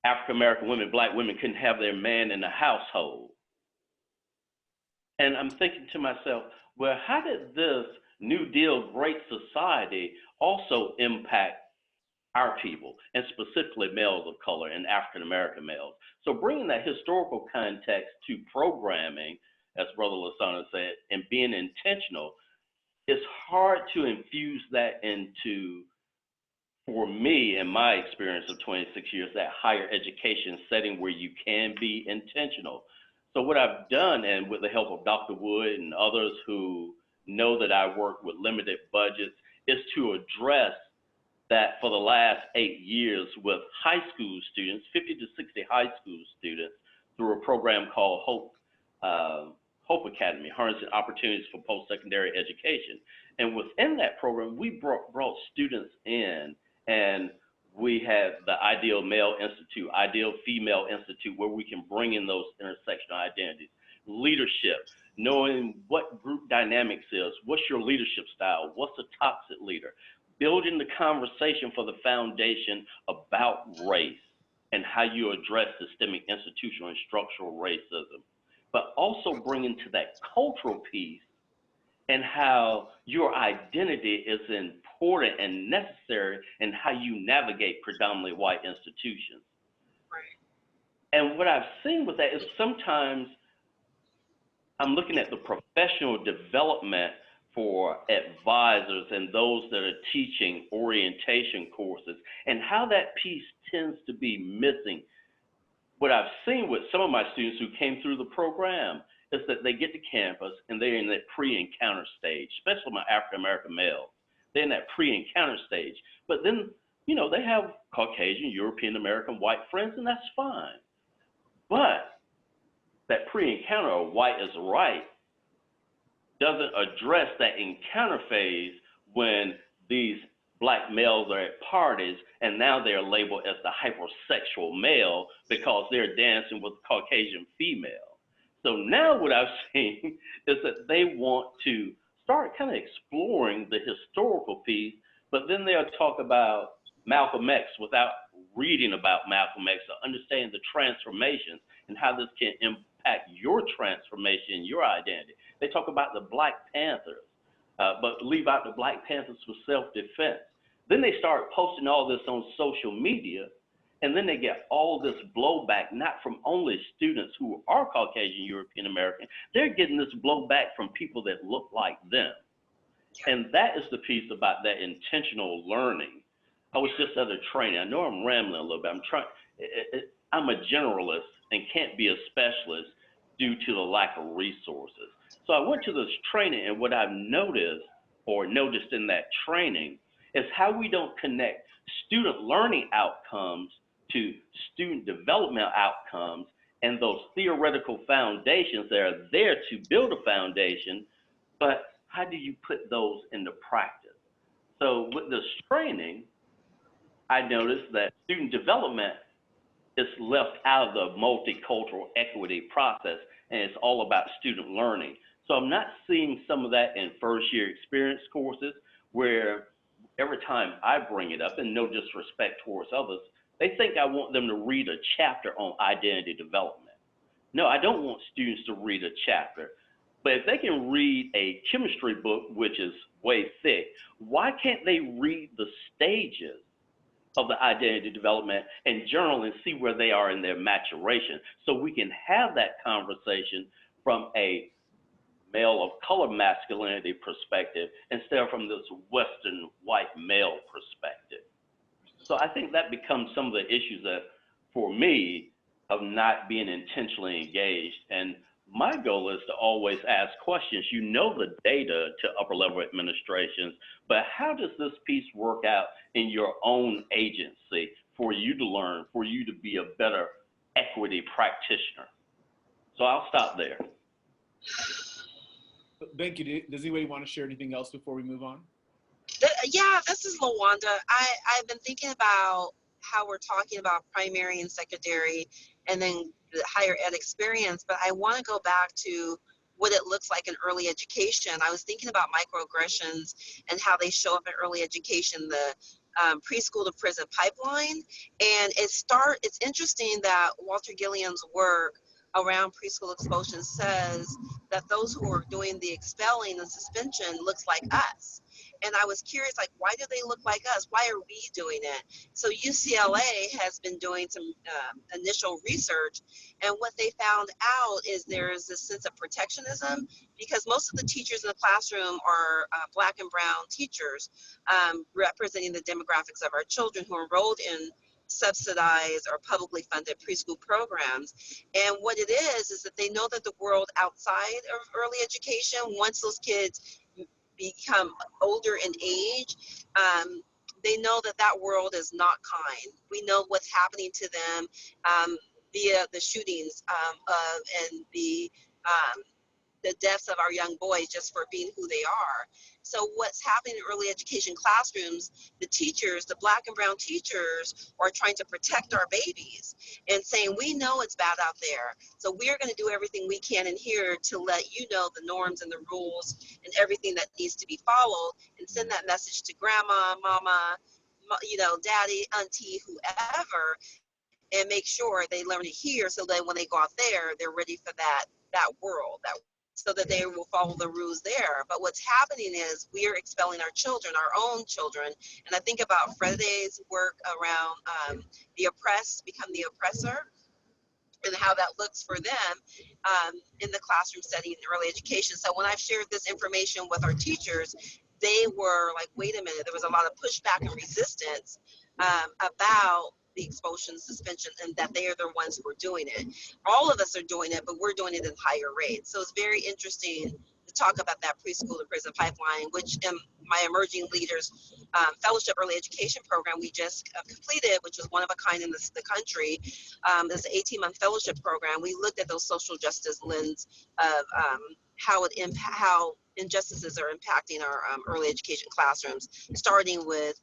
African American women, Black women, couldn't have their man in the household. And I'm thinking to myself, well, how did this New Deal Great Society also impact our people, and specifically males of color and African American males? So bringing that historical context to programming, as Brother Lisanna said, and being intentional, it's hard to infuse that into, for me, in my experience of 26 years, that higher education setting where you can be intentional. So what I've done, and with the help of Dr. Wood and others who know that I work with limited budgets, is to address that for the last 8 years with high school students, 50 to 60 high school students, through a program called Hope Academy, Harnessing Opportunities for Post-Secondary Education. And within that program, we brought students in, and we had the Ideal Male Institute, Ideal Female Institute, where we can bring in those intersectional identities. Leadership, knowing what group dynamics is, what's your leadership style, what's a toxic leader, building the conversation for the foundation about race and how you address systemic, institutional, and structural racism, but also bringing to that cultural piece and how your identity is important and necessary in how you navigate predominantly white institutions. Right. And what I've seen with that is sometimes I'm looking at the professional development for advisors and those that are teaching orientation courses, and how that piece tends to be missing. What I've seen with some of my students who came through the program is that they get to campus and they're in that pre-encounter stage, especially my African American males. They're in that pre-encounter stage. But then, you know, they have Caucasian, European American, white friends, and that's fine. But that pre-encounter of white is right doesn't address that encounter phase when these Black males are at parties and now they're labeled as the hypersexual male because they're dancing with Caucasian female. So now what I've seen is that they want to start kind of exploring the historical piece, but then they'll talk about Malcolm X without reading about Malcolm X or understanding the transformations and how this can impact your transformation and your identity. They talk about the Black Panthers, but leave out the Black Panthers for self-defense. Then they start posting all this on social media, and then they get all this blowback, not from only students who are Caucasian European American, they're getting this blowback from people that look like them. And that is the piece about that intentional learning. I was just at a training. I know I'm rambling a little bit. I'm a generalist and can't be a specialist due to the lack of resources. So I went to this training, and what I've noticed in that training is how we don't connect student learning outcomes to student development outcomes and those theoretical foundations that are there to build a foundation, but how do you put those into practice? So with this training, I noticed that student development is left out of the multicultural equity process, and it's all about student learning. So I'm not seeing some of that in first year experience courses, where every time I bring it up, and no disrespect towards others, they think I want them to read a chapter on identity development. No, I don't want students to read a chapter. But if they can read a chemistry book, which is way thick, why can't they read the stages of the identity development and journal and see where they are in their maturation, so we can have that conversation from a male of color masculinity perspective instead of from this Western white male perspective? So I think that becomes some of the issues that, for me, of not being intentionally engaged. And My goal is to always ask questions. You know the data to upper level administrations, but how does this piece work out in your own agency for you to learn, for you to be a better equity practitioner? So I'll stop there. Thank you. Does anybody want to share anything else before we move on? Yeah, this is Lawanda. I've been thinking about how we're talking about primary and secondary and then the higher ed experience, but I want to go back to what it looks like in early education. I was thinking about microaggressions and how they show up in early education, the preschool to prison pipeline. And it's interesting that Walter Gilliam's work around preschool expulsion says that those who are doing the expelling and suspension looks like us. And I was curious, like, why do they look like us? Why are we doing it? So UCLA has been doing some initial research, and what they found out is there is this sense of protectionism because most of the teachers in the classroom are Black and brown teachers representing the demographics of our children who are enrolled in subsidized or publicly funded preschool programs. And what it is that they know that the world outside of early education, once those kids become older in age, they know that that world is not kind. We know what's happening to them via the shootings and the deaths of our young boys just for being who they are. So what's happening in early education classrooms, the teachers, the Black and brown teachers are trying to protect our babies and saying, we know it's bad out there. So we're going to do everything we can in here to let you know the norms and the rules and everything that needs to be followed and send that message to grandma, mama, daddy, auntie, whoever, and make sure they learn it here so that when they go out there, they're ready for that world, so that they will follow the rules there. But what's happening is we are expelling our children, our own children. And I think about Fred's work around the oppressed become the oppressor and how that looks for them in the classroom setting in early education. So when I've shared this information with our teachers, they were like, wait a minute, there was a lot of pushback and resistance about the expulsion suspension and that they are the ones who are doing it. All of us are doing it, but we're doing it at higher rates. So it's very interesting to talk about that preschool to prison pipeline, which my emerging leaders fellowship early education program we just completed, which was one of a kind in the country. This 18-month fellowship program. We looked at those social justice lens of how injustices are impacting our early education classrooms, starting with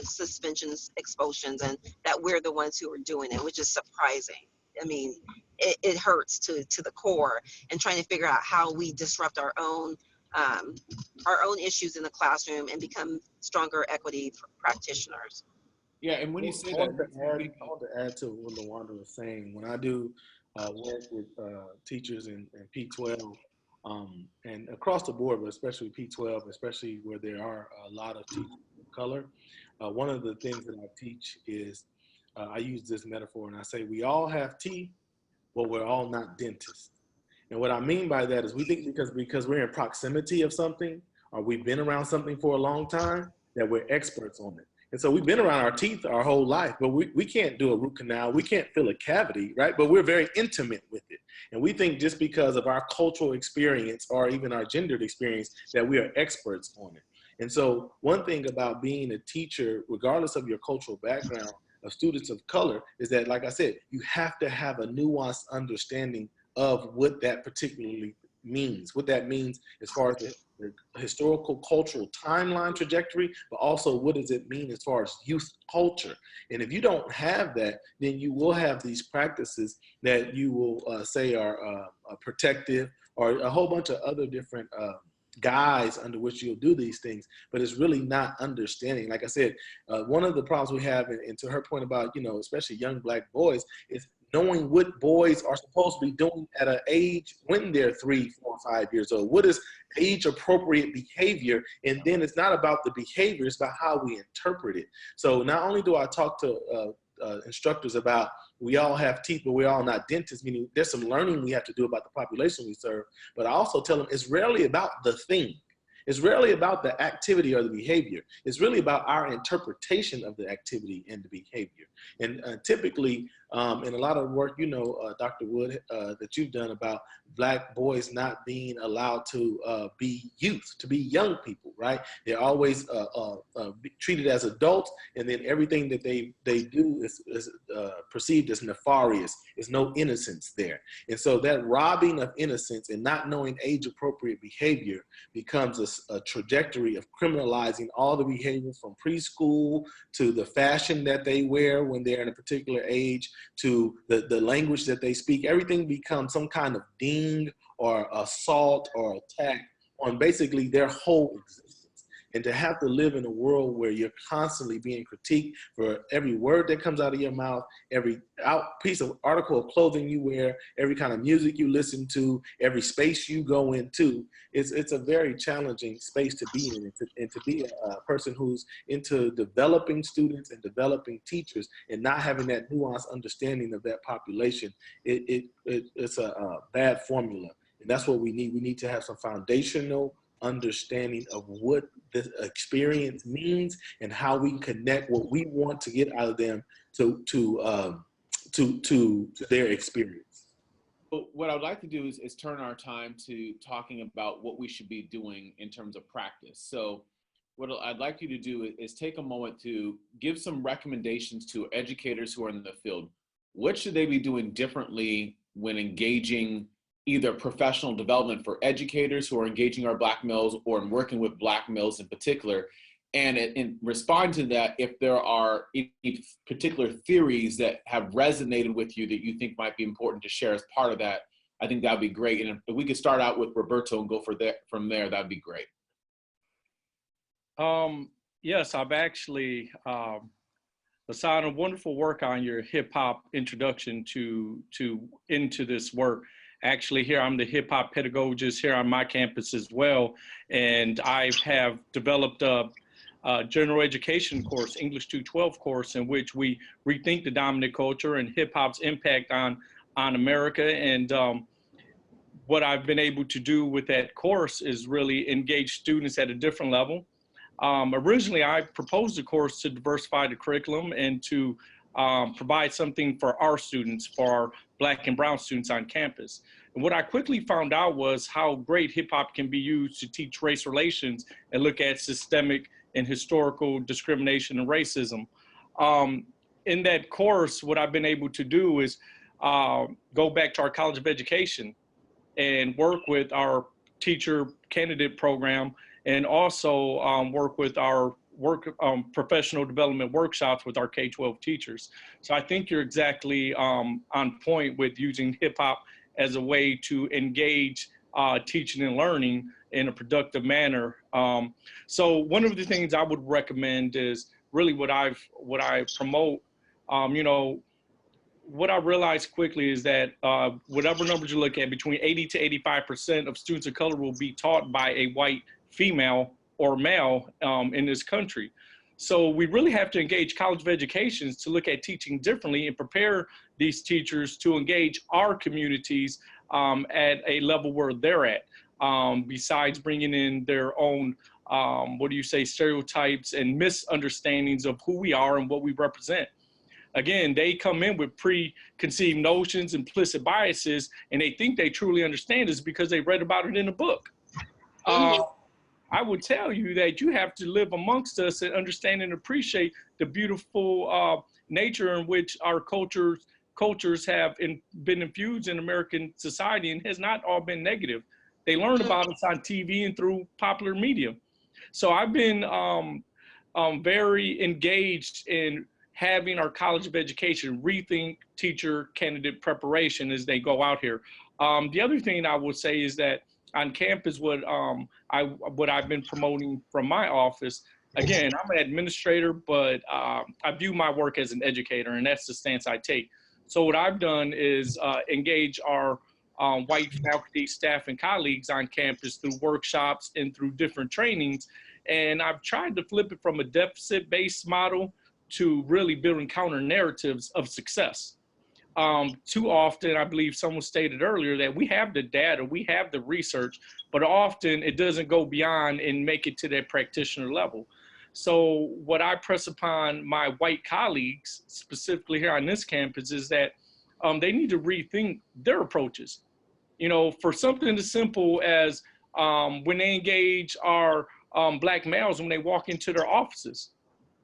suspensions, expulsions, and that we're the ones who are doing it, which is surprising. I mean, it hurts to the core, and trying to figure out how we disrupt our own issues in the classroom and become stronger equity practitioners. Yeah, and when you say I that, want to add to what Lawanda was saying. When I do work with teachers in P12 and across the board, but especially P12, especially where there are a lot of teachers of color, one of the things that I teach is I use this metaphor and I say we all have teeth, but we're all not dentists. And what I mean by that is we think because we're in proximity of something or we've been around something for a long time that we're experts on it. And so we've been around our teeth our whole life, but we can't do a root canal. We can't fill a cavity, right? But we're very intimate with it. And we think just because of our cultural experience or even our gendered experience that we are experts on it. And so one thing about being a teacher, regardless of your cultural background, of students of color, is that, like I said, you have to have a nuanced understanding of what that particularly means, what that means as far as the historical cultural timeline trajectory, but also what does it mean as far as youth culture. And if you don't have that, then you will have these practices that you will say are protective or a whole bunch of other different guise under which you'll do these things, but it's really not understanding. Like I said, one of the problems we have, and to her point about, especially young Black boys, is knowing what boys are supposed to be doing at an age when they're 3, 4, 5 years old. What is age appropriate behavior? And then it's not about the behavior, it's about how we interpret it. So not only do I talk to instructors about we all have teeth, but we're all not dentists, meaning there's some learning we have to do about the population we serve, but I also tell them it's rarely about the thing. It's rarely about the activity or the behavior. It's really about our interpretation of the activity and the behavior. And typically, And a lot of work, you know, Dr. Wood, that you've done about Black boys not being allowed to be youth, to be young people, right? They're always treated as adults, and then everything that they do is perceived as nefarious. There's no innocence there. And so that robbing of innocence and not knowing age-appropriate behavior becomes a trajectory of criminalizing all the behaviors from preschool to the fashion that they wear when they're in a particular age, to the language that they speak. Everything becomes some kind of ding or assault or attack on basically their whole existence. And to have to live in a world where you're constantly being critiqued for every word that comes out of your mouth, every piece of article of clothing you wear, every kind of music you listen to, every space you go into, it's a very challenging space to be in. And to be a person who's into developing students and developing teachers and not having that nuanced understanding of that population, it's a bad formula. And that's what we need. We need to have some foundational understanding of what this experience means and how we connect what we want to get out of them to their experience. But what I'd like to do is turn our time to talking about what we should be doing in terms of practice. So what I'd like you to do is take a moment to give some recommendations to educators who are in the field. What should they be doing differently when engaging either professional development for educators who are engaging our Black males, or in working with Black males in particular? And in respond to that, if there are any particular theories that have resonated with you that you think might be important to share as part of that, I think that'd be great. And if we could start out with Roberto and go from there, that'd be great. Yes, I've actually, Lisanna, wonderful work on your hip hop introduction into this work. Actually, here I'm the hip hop pedagogist here on my campus as well, and I have developed a general education course, English 212 course, in which we rethink the dominant culture and hip hop's impact on America. And what I've been able to do with that course is really engage students at a different level. Originally, I proposed the course to diversify the curriculum and to provide something for our students, for our Black and brown students on campus. And what I quickly found out was how great hip hop can be used to teach race relations and look at systemic and historical discrimination and racism. In that course, what I've been able to do is go back to our College of Education and work with our teacher candidate program, and also work with our professional development workshops with our K-12 teachers. So I think you're exactly on point with using hip hop as a way to engage teaching and learning in a productive manner. So one of the things I would recommend is really what I promote. You know, what I realized quickly is that whatever numbers you look at, between 80 to 85% of students of color will be taught by a white female or male in this country. So we really have to engage College of Education to look at teaching differently and prepare these teachers to engage our communities at a level where they're at, besides bringing in their own, stereotypes and misunderstandings of who we are and what we represent. Again, they come in with preconceived notions, implicit biases, and they think they truly understand this because they read about it in a book. I would tell you that you have to live amongst us and understand and appreciate the beautiful nature in which our cultures have been infused in American society, and has not all been negative. They learn about us on TV and through popular media. So I've been very engaged in having our College of Education rethink teacher candidate preparation as they go out here. The other thing I would say is that on campus, what I've been promoting from my office, again, I'm an administrator, but I view my work as an educator, and that's the stance I take. So what I've done is engage our white faculty, staff, and colleagues on campus through workshops and through different trainings. And I've tried to flip it from a deficit-based model to really building counter narratives of success. Too often, I believe someone stated earlier that we have the data, we have the research, but often it doesn't go beyond and make it to that practitioner level. So what I press upon my white colleagues, specifically here on this campus, is that they need to rethink their approaches. You know, for something as simple as when they engage our Black males when they walk into their offices.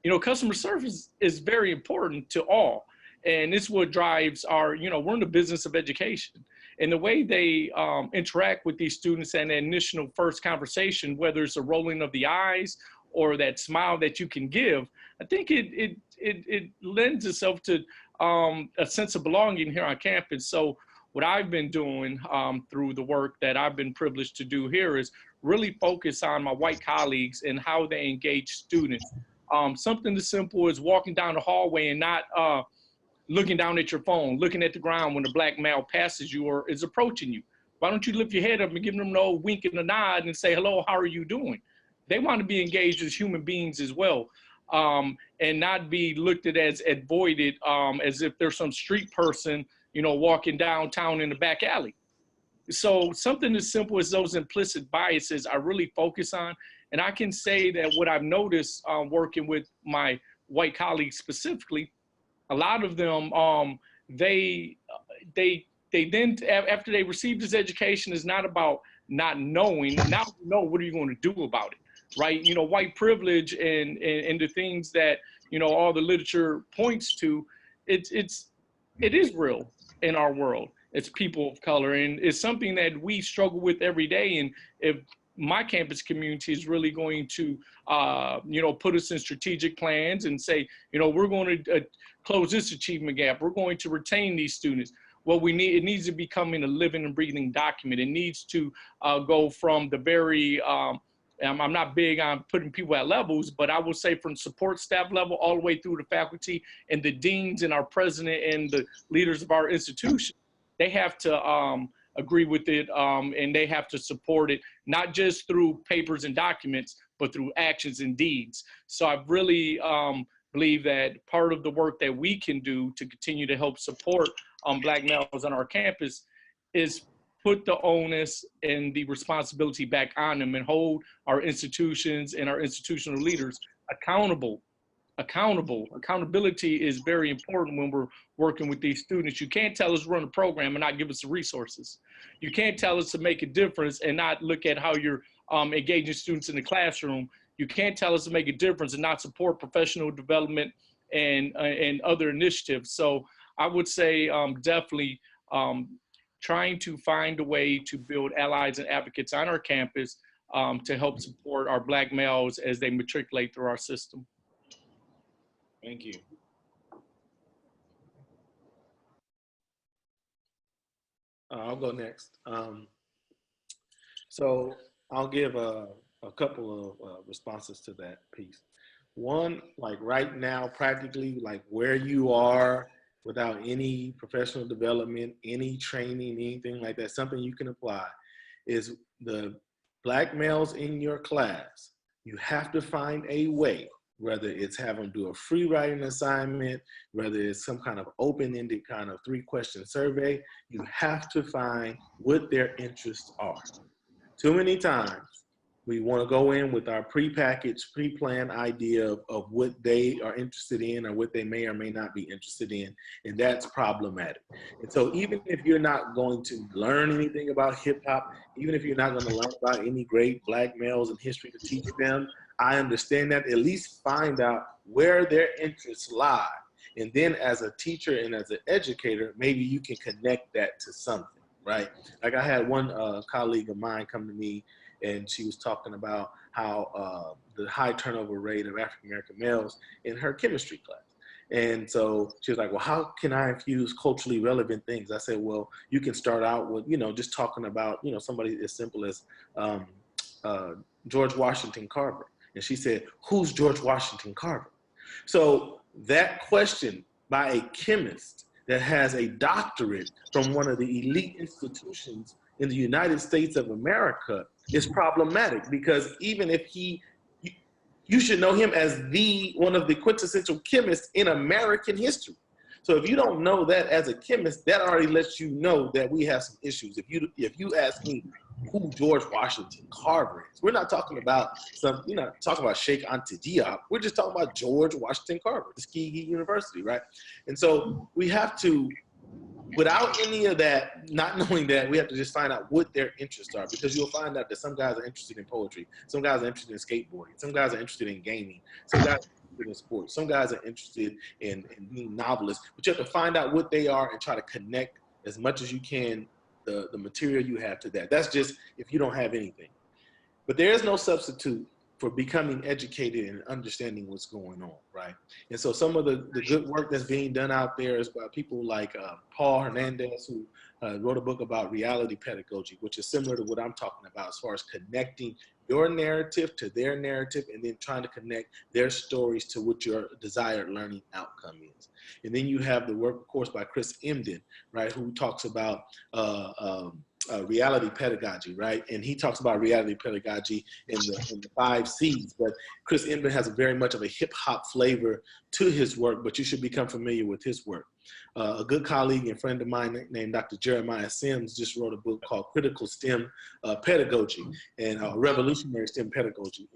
You know, customer service is very important to all. And this is what drives our, you know, we're in the business of education. And the way they interact with these students and the initial first conversation, whether it's a rolling of the eyes or that smile that you can give, I think it lends itself to a sense of belonging here on campus. So what I've been doing through the work that I've been privileged to do here is really focus on my white colleagues and how they engage students. Something as simple as walking down the hallway and not looking down at your phone, looking at the ground when a Black male passes you or is approaching you. Why don't you lift your head up and give them an old wink and a nod and say, hello, how are you doing? They want to be engaged as human beings as well, and not be looked at as avoided as if there's some street person, you know, walking downtown in the back alley. So something as simple as those implicit biases I really focus on. And I can say that what I've noticed working with my white colleagues specifically, a lot of them, they then, after they receive this education, is not about not knowing. Now you know, what are you going to do about it, right? You know, white privilege and the things that, you know, all the literature points to, it is real in our world. It's people of color, and it's something that we struggle with every day. And if my campus community is really going to, you know, put us in strategic plans and say, you know, we're going to close this achievement gap. We're going to retain these students. Well, it needs to become a living and breathing document. It needs to go from the very, I'm not big on putting people at levels, but I will say from support staff level all the way through the faculty and the deans and our president and the leaders of our institution. They have to agree with it, and they have to support it, not just through papers and documents, but through actions and deeds. So I really believe that part of the work that we can do to continue to help support Black males on our campus is put the onus and the responsibility back on them and hold our institutions and our institutional leaders accountable. Accountability is very important when we're working with these students. You can't tell us to run a program and not give us the resources. You can't tell us to make a difference and not look at how you're engaging students in the classroom. You can't tell us to make a difference and not support professional development and other initiatives. So I would say definitely trying to find a way to build allies and advocates on our campus to help support our Black males as they matriculate through our system. Thank you. I'll go next. So I'll give a couple of responses to that piece. One, like right now, practically, like where you are without any professional development, any training, anything like that, something you can apply is the Black males in your class. You have to find a way, whether it's have them do a free writing assignment, whether it's some kind of open-ended kind of 3-question survey, you have to find what their interests are. Too many times, we want to go in with our pre-packaged, pre-planned idea of what they are interested in or what they may or may not be interested in, and that's problematic. And so even if you're not going to learn anything about hip hop, even if you're not going to learn about any great Black males in history to teach them, I understand that. At least find out where their interests lie. And then as a teacher and as an educator, maybe you can connect that to something, right? Like I had one colleague of mine come to me and she was talking about how the high turnover rate of African-American males in her chemistry class. And so she was like, well, how can I infuse culturally relevant things? I said, well, you can start out with, you know, just talking about, you know, somebody as simple as George Washington Carver. And she said, who's George Washington Carver? So that question by a chemist that has a doctorate from one of the elite institutions in the United States of America is problematic, because even if you should know him as one of the quintessential chemists in American history. So if you don't know that as a chemist, that already lets you know that we have some issues. If you ask me, who George Washington Carver is. We're not talking about talking about Sheikh Anta Diop. We're just talking about George Washington Carver, Tuskegee University, right? And so we have to, without any of that, not knowing that, we have to just find out what their interests are, because you'll find out that some guys are interested in poetry, some guys are interested in skateboarding, some guys are interested in gaming, some guys are interested in sports, some guys are interested in being novelists. But you have to find out what they are and try to connect as much as you can the material you have to that. That's just if you don't have anything. But there is no substitute for becoming educated and understanding what's going on, right? And so some of the good work that's being done out there is by people like Paul Hernandez, who wrote a book about reality pedagogy, which is similar to what I'm talking about as far as connecting your narrative to their narrative and then trying to connect their stories to what your desired learning outcome is. And then you have the work, of course, by Chris Emdin, right, who talks about reality pedagogy, right? And he talks about reality pedagogy in the 5 C's, but Chris Emdin has a very much of a hip hop flavor to his work, but you should become familiar with his work. A good colleague and friend of mine named Dr. Jeremiah Sims just wrote a book called Critical STEM Pedagogy and Revolutionary STEM Pedagogy.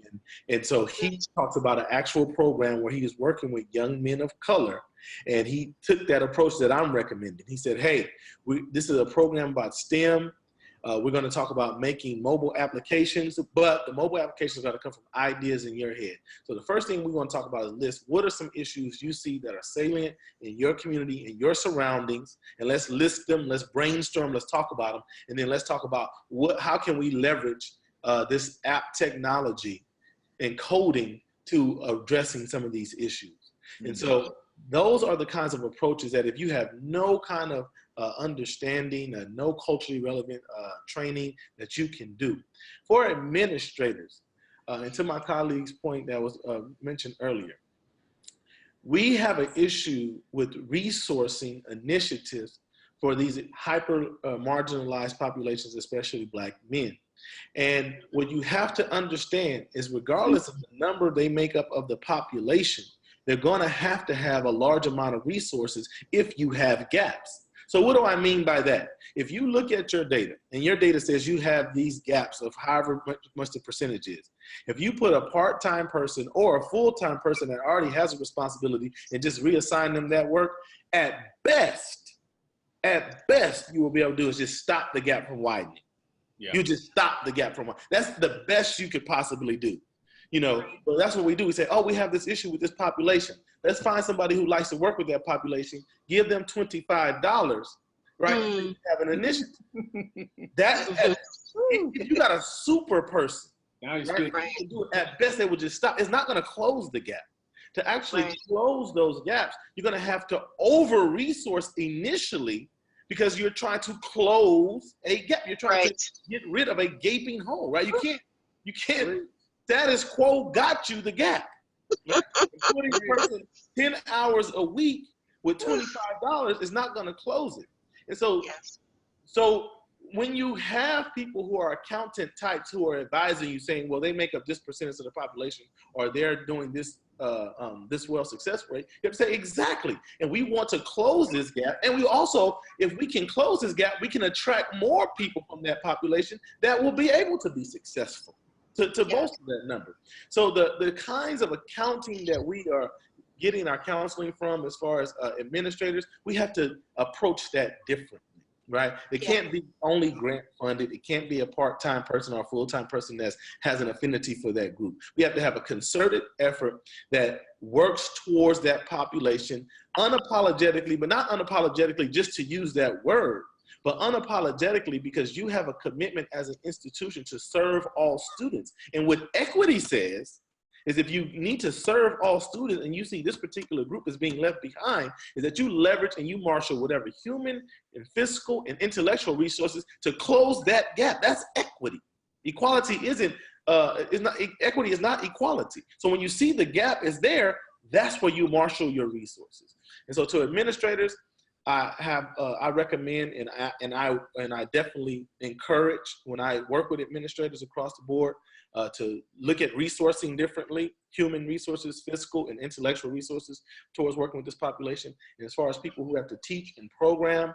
And so he talks about an actual program where he is working with young men of color, and he took that approach that I'm recommending. He said, hey, this is a program about STEM. We're going to talk about making mobile applications, but the mobile applications are going to come from ideas in your head. So the first thing we want to talk about is list what are some issues you see that are salient in your community, in your surroundings, and let's list them, let's brainstorm, let's talk about them, and then let's talk about how can we leverage this app technology and coding to addressing some of these issues. And so those are the kinds of approaches that if you have no kind of understanding, no culturally relevant training, that you can do. For administrators, and to my colleague's point that was mentioned earlier, we have an issue with resourcing initiatives for these hyper marginalized populations, especially Black men. And what you have to understand is regardless of the number they make up of the population, they're going to have a large amount of resources if you have gaps. So what do I mean by that? If you look at your data and your data says you have these gaps of however much the percentage is, if you put a part-time person or a full-time person that already has a responsibility and just reassign them that work, at best, you will be able to do is just stop the gap from widening. Yeah. You just stop the gap from widening. That's the best you could possibly do. You know, so that's what we do. We say, oh, we have this issue with this population. Let's find somebody who likes to work with that population, give them $25, right? You have an initiative. If you got a super person, right, to do it, at best they will just stop. It's not going to close the gap. To actually close those gaps, you're going to have to over-resource initially because you're trying to close a gap. You're trying to get rid of a gaping hole, right? You can't. Status quo got you the gap. Right? Putting a person 10 hours a week with $25 is not going to close it. And so, so when you have people who are accountant types who are advising you saying, well, they make up this percentage of the population, or they're doing this this well success rate, you have to say exactly. And we want to close this gap. And we also, if we can close this gap, we can attract more people from that population that will be able to be successful. To bolster that number. So the kinds of accounting that we are getting our counseling from as far as administrators, we have to approach that differently, right? It can't be only grant funded. It can't be a part-time person or a full-time person that has an affinity for that group. We have to have a concerted effort that works towards that population unapologetically, but not unapologetically just to use that word, but unapologetically because you have a commitment as an institution to serve all students. And what equity says is if you need to serve all students and you see this particular group is being left behind, is that you leverage and you marshal whatever human and fiscal and intellectual resources to close that gap. That's equity. Equality equity is not equality. So when you see the gap is there, that's where you marshal your resources. And so to administrators, I recommend and I definitely encourage when I work with administrators across the board to look at resourcing differently, human resources, fiscal and intellectual resources towards working with this population. And as far as people who have to teach and program,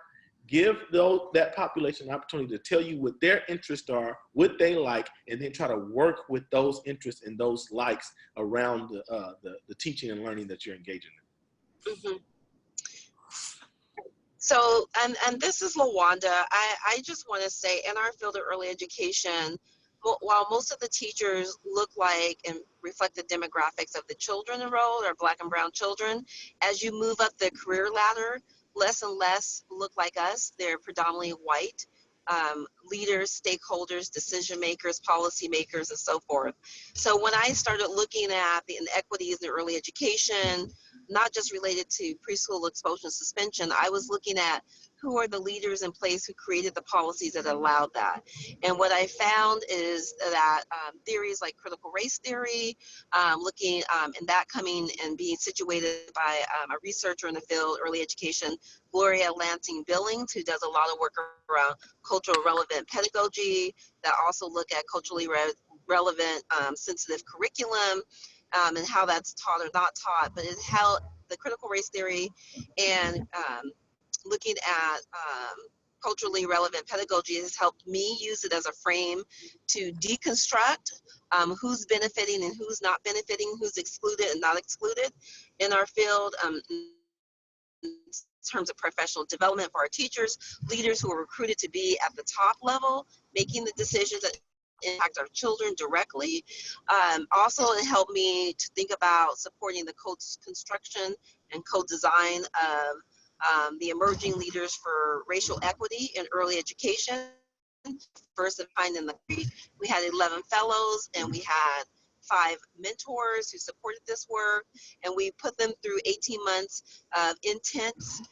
give that population an opportunity to tell you what their interests are, what they like, and then try to work with those interests and those likes around the teaching and learning that you're engaging in. Mm-hmm. So, and this is Lawanda. I just want to say, in our field of early education, while most of the teachers look like and reflect the demographics of the children enrolled, or Black and brown children, as you move up the career ladder, less and less look like us. They're predominantly white. Leaders, stakeholders, decision makers, policy makers, and so forth. So when I started looking at the inequities in early education, not just related to preschool exposure and suspension, I was looking at who are the leaders in place who created the policies that allowed that. And what I found is that theories like critical race theory, looking and that coming and being situated by a researcher in the field, early education, Gloria Lansing Billings, who does a lot of work around cultural relevant pedagogy, that also look at culturally relevant sensitive curriculum, and how that's taught or not taught, but it's how the critical race theory and looking at culturally relevant pedagogy has helped me use it as a frame to deconstruct who's benefiting and who's not benefiting, who's excluded and not excluded in our field, in terms of professional development for our teachers, leaders who are recruited to be at the top level, making the decisions that impact our children directly. Also, it helped me to think about supporting the co-construction and co-design of the emerging leaders for racial equity in early education. First of kind in the country, we had 11 fellows and we had 5 mentors who supported this work, and we put them through 18 months of intense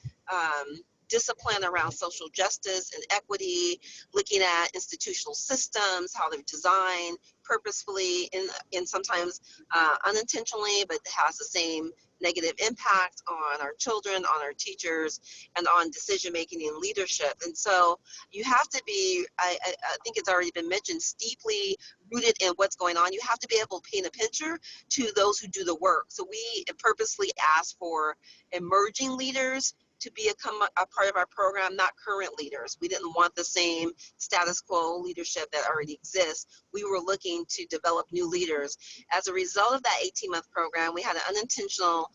discipline around social justice and equity, looking at institutional systems, how they're designed purposefully and sometimes unintentionally, but has the same negative impact on our children, on our teachers, and on decision making and leadership. And so you have to be, I think it's already been mentioned, steeply rooted in what's going on. You have to be able to paint a picture to those who do the work. So we purposely asked for emerging leaders to be a part of our program, not current leaders. We didn't want the same status quo leadership that already exists. We were looking to develop new leaders. As a result of that 18-month program, we had an unintentional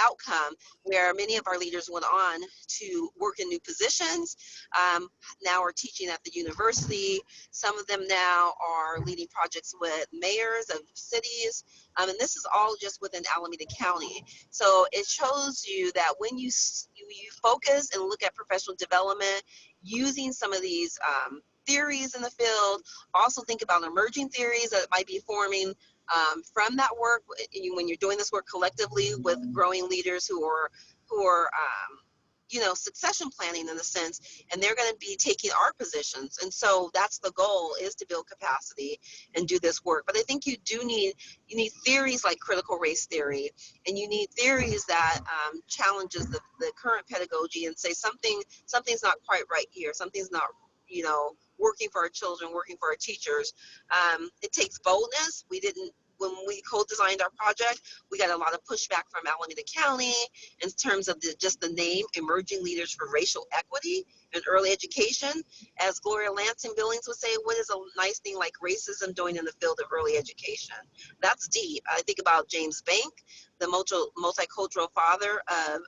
outcome where many of our leaders went on to work in new positions. Now are teaching at the university. Some of them now are leading projects with mayors of cities. And this is all just within Alameda County. So it shows you that when you focus and look at professional development using some of these theories in the field, also think about emerging theories that might be forming from that work when you're doing this work collectively with growing leaders who are succession planning in a sense, and they're going to be taking our positions. And so that's the goal, is to build capacity and do this work. But I think you need theories like critical race theory, and you need theories that challenges the current pedagogy and say something's not quite right here, something's not working for our children, working for our teachers. It takes boldness. When we co-designed our project, we got a lot of pushback from Alameda County in terms of just the name, Emerging Leaders for Racial Equity in Early Education. As Gloria Lansing Billings would say, what is a nice thing like racism doing in the field of early education? That's deep. I think about James Bank, the multicultural father of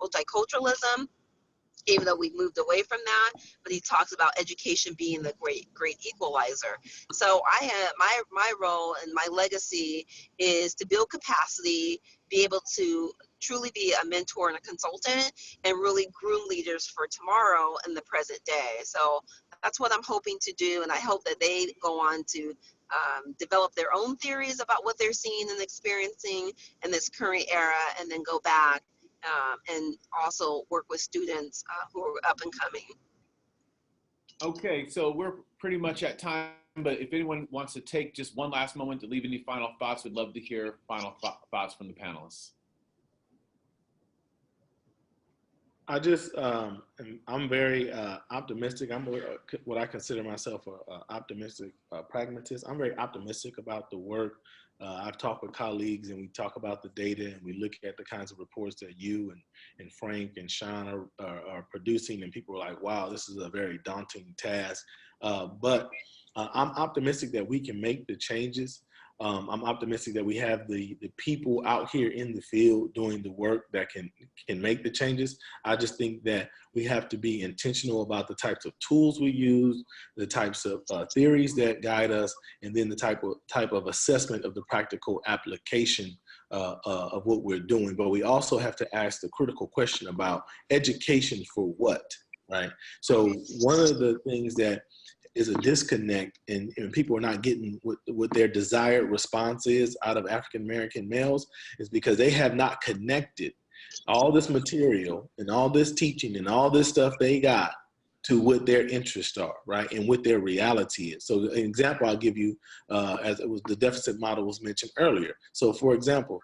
multiculturalism, even though we've moved away from that, but he talks about education being the great equalizer. So I have my role and my legacy is to build capacity, be able to truly be a mentor and a consultant, and really groom leaders for tomorrow and the present day. So that's what I'm hoping to do, and I hope that they go on to develop their own theories about what they're seeing and experiencing in this current era, and then go back and also work with students who are up and coming. Okay, so we're pretty much at time, but if anyone wants to take just one last moment to leave any final thoughts, we'd love to hear final thoughts from the panelists. I'm very optimistic. I'm what I consider myself an optimistic pragmatist. I'm very optimistic about the work I've talked with colleagues and we talk about the data and we look at the kinds of reports that you and Frank and Sean are producing, and people are like, wow, this is a very daunting task. But I'm optimistic that we can make the changes. I'm optimistic that we have the people out here in the field doing the work that can make the changes. I just think that we have to be intentional about the types of tools we use, the types of theories that guide us, and then the type of assessment of the practical application of what we're doing. But we also have to ask the critical question about education for what, right? So one of the things that is a disconnect, and people are not getting what their desired response is out of African American males, is because they have not connected all this material and all this teaching and all this stuff they got to what their interests are, right, and what their reality is. So an example I'll give you, as it was the deficit model was mentioned earlier. So for example,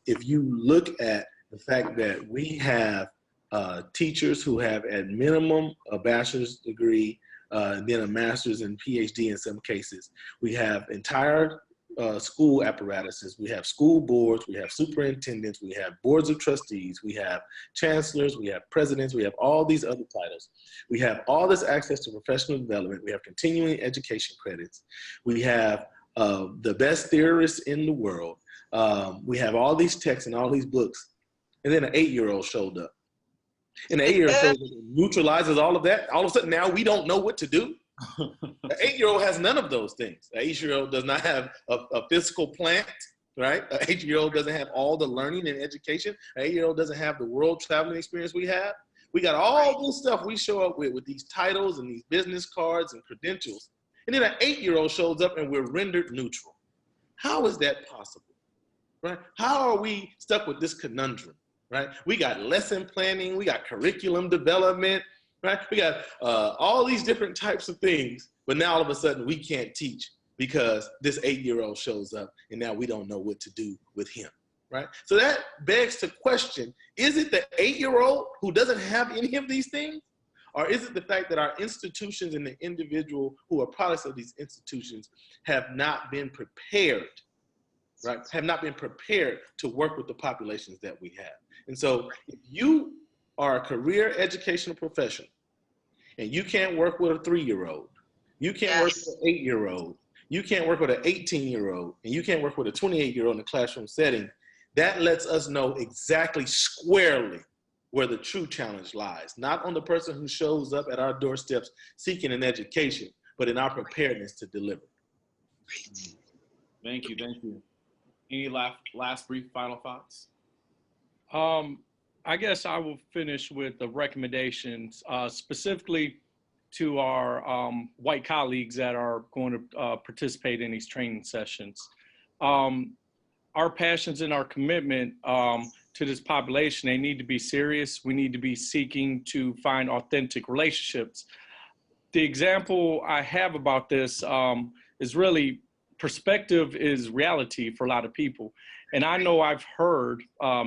if you look at the fact that we have teachers who have at minimum a bachelor's degree, and then a master's and PhD in some cases. We have entire school apparatuses. We have school boards. We have superintendents. We have boards of trustees. We have chancellors. We have presidents. We have all these other titles. We have all this access to professional development. We have continuing education credits. We have the best theorists in the world. We have all these texts and all these books. And then an 8-year-old showed up. And the 8-year-old neutralizes all of that. All of a sudden now we don't know what to do. The 8-year-old has none of those things. The 8-year-old does not have a physical plant, right? The 8-year-old doesn't have all the learning and education. The 8-year-old doesn't have the world traveling experience we have. We got all this stuff we show up with these titles and these business cards and credentials. And then an 8-year-old shows up and we're rendered neutral. How is that possible, right? How are we stuck with this conundrum? Right? We got lesson planning, we got curriculum development, right? We got all these different types of things, but now all of a sudden we can't teach because this 8-year-old shows up and now we don't know what to do with him, right? So that begs to question, is it the 8-year-old who doesn't have any of these things? Or is it the fact that our institutions and the individual who are products of these institutions have not been prepared, right? Have not been prepared to work with the populations that we have. And so if you are a career educational professional and you can't work with a 3-year-old, you can't work with an 8-year-old, you can't work with an 18-year-old, and you can't work with a 28-year-old in a classroom setting, that lets us know exactly squarely where the true challenge lies. Not on the person who shows up at our doorsteps seeking an education, but in our preparedness to deliver. Thank you, thank you. Any last brief final thoughts? I guess I will finish with the recommendations specifically to our white colleagues that are going to participate in these training sessions. Our passions and our commitment to this population, they need to be serious. We need to be seeking to find authentic relationships. The example I have about this is really perspective is reality for a lot of people. And I know I've heard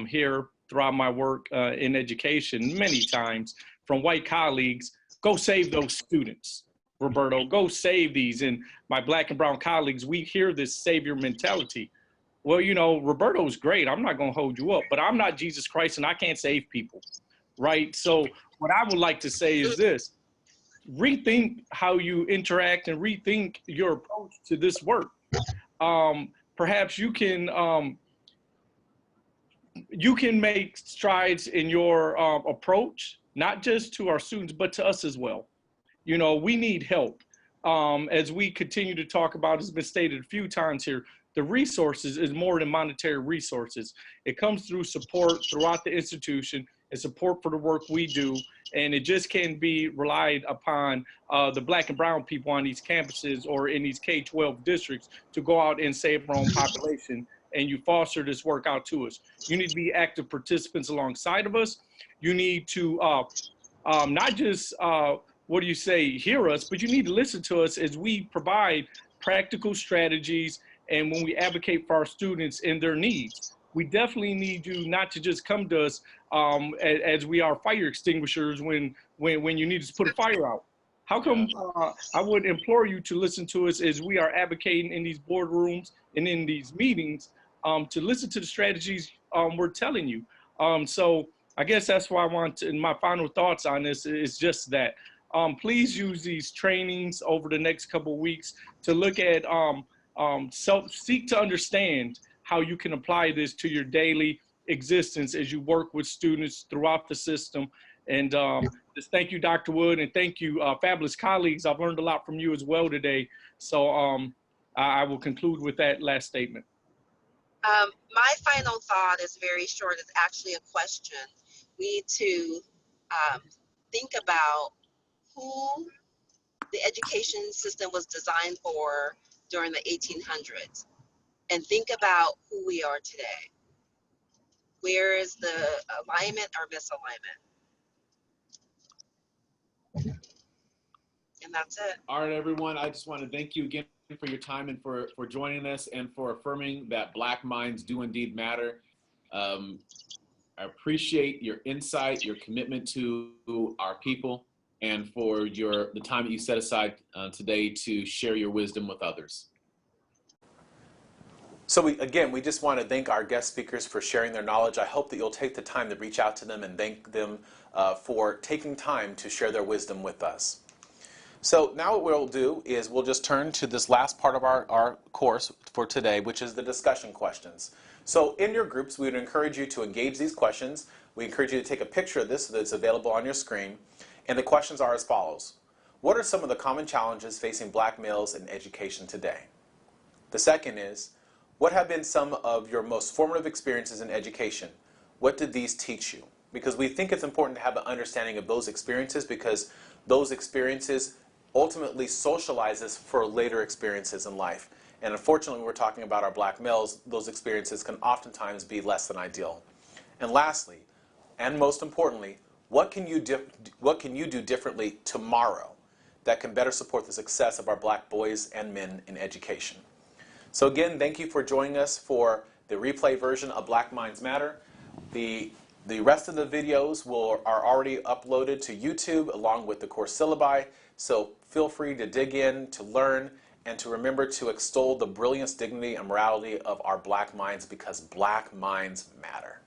here throughout my work in education many times from white colleagues, go save those students, Roberto, go save these. And my black and brown colleagues, we hear this savior mentality. Well, you know, Roberto's great. I'm not going to hold you up, but I'm not Jesus Christ and I can't save people, right? So what I would like to say is this: rethink how you interact and rethink your approach to this work. Perhaps you can make strides in your approach, not just to our students, but to us as well. You know, we need help. As we continue to talk about, it's been stated a few times here, the resources is more than monetary resources. It comes through support throughout the institution and support for the work we do. And it just can't be relied upon the black and brown people on these campuses or in these K-12 districts to go out and save our own population. And you foster this work out to us. You need to be active participants alongside of us. You need to not just, hear us, but you need to listen to us as we provide practical strategies and when we advocate for our students and their needs. We definitely need you not to just come to us as we are fire extinguishers when you need us to put a fire out. How come I would implore you to listen to us as we are advocating in these boardrooms and in these meetings to listen to the strategies we're telling you. So I guess that's why I want to, and my final thoughts on this is just that. Please use these trainings over the next couple of weeks to look at, seek to understand how you can apply this to your daily existence as you work with students throughout the system. And just thank you, Dr. Wood, and thank you, fabulous colleagues. I've learned a lot from you as well today. So I will conclude with that last statement. My final thought is very short. It's actually a question. We need to think about who the education system was designed for during the 1800s and think about who we are today. Where is the alignment or misalignment? And that's it. All right, everyone. I just want to thank you again for your time and for joining us and for affirming that Black minds do indeed matter. I appreciate your insight, your commitment to our people, and for the time that you set aside today to share your wisdom with others. So we just want to thank our guest speakers for sharing their knowledge. I hope that you'll take the time to reach out to them and thank them for taking time to share their wisdom with us. So now what we'll do is we'll just turn to this last part of our course for today, which is the discussion questions. So in your groups, we would encourage you to engage these questions. We encourage you to take a picture of this that's available on your screen. And the questions are as follows. What are some of the common challenges facing Black males in education today? The second is, what have been some of your most formative experiences in education? What did these teach you? Because we think it's important to have an understanding of those experiences because those experiences ultimately socialize us for later experiences in life. And unfortunately, when we're talking about our Black males, those experiences can oftentimes be less than ideal. And lastly, and most importantly, what can you do differently tomorrow that can better support the success of our Black boys and men in education? So again, thank you for joining us for the replay version of Black Minds Matter. The rest of the videos are already uploaded to YouTube along with the course syllabi. So feel free to dig in, to learn, and to remember to extol the brilliance, dignity, and morality of our Black minds because Black minds matter.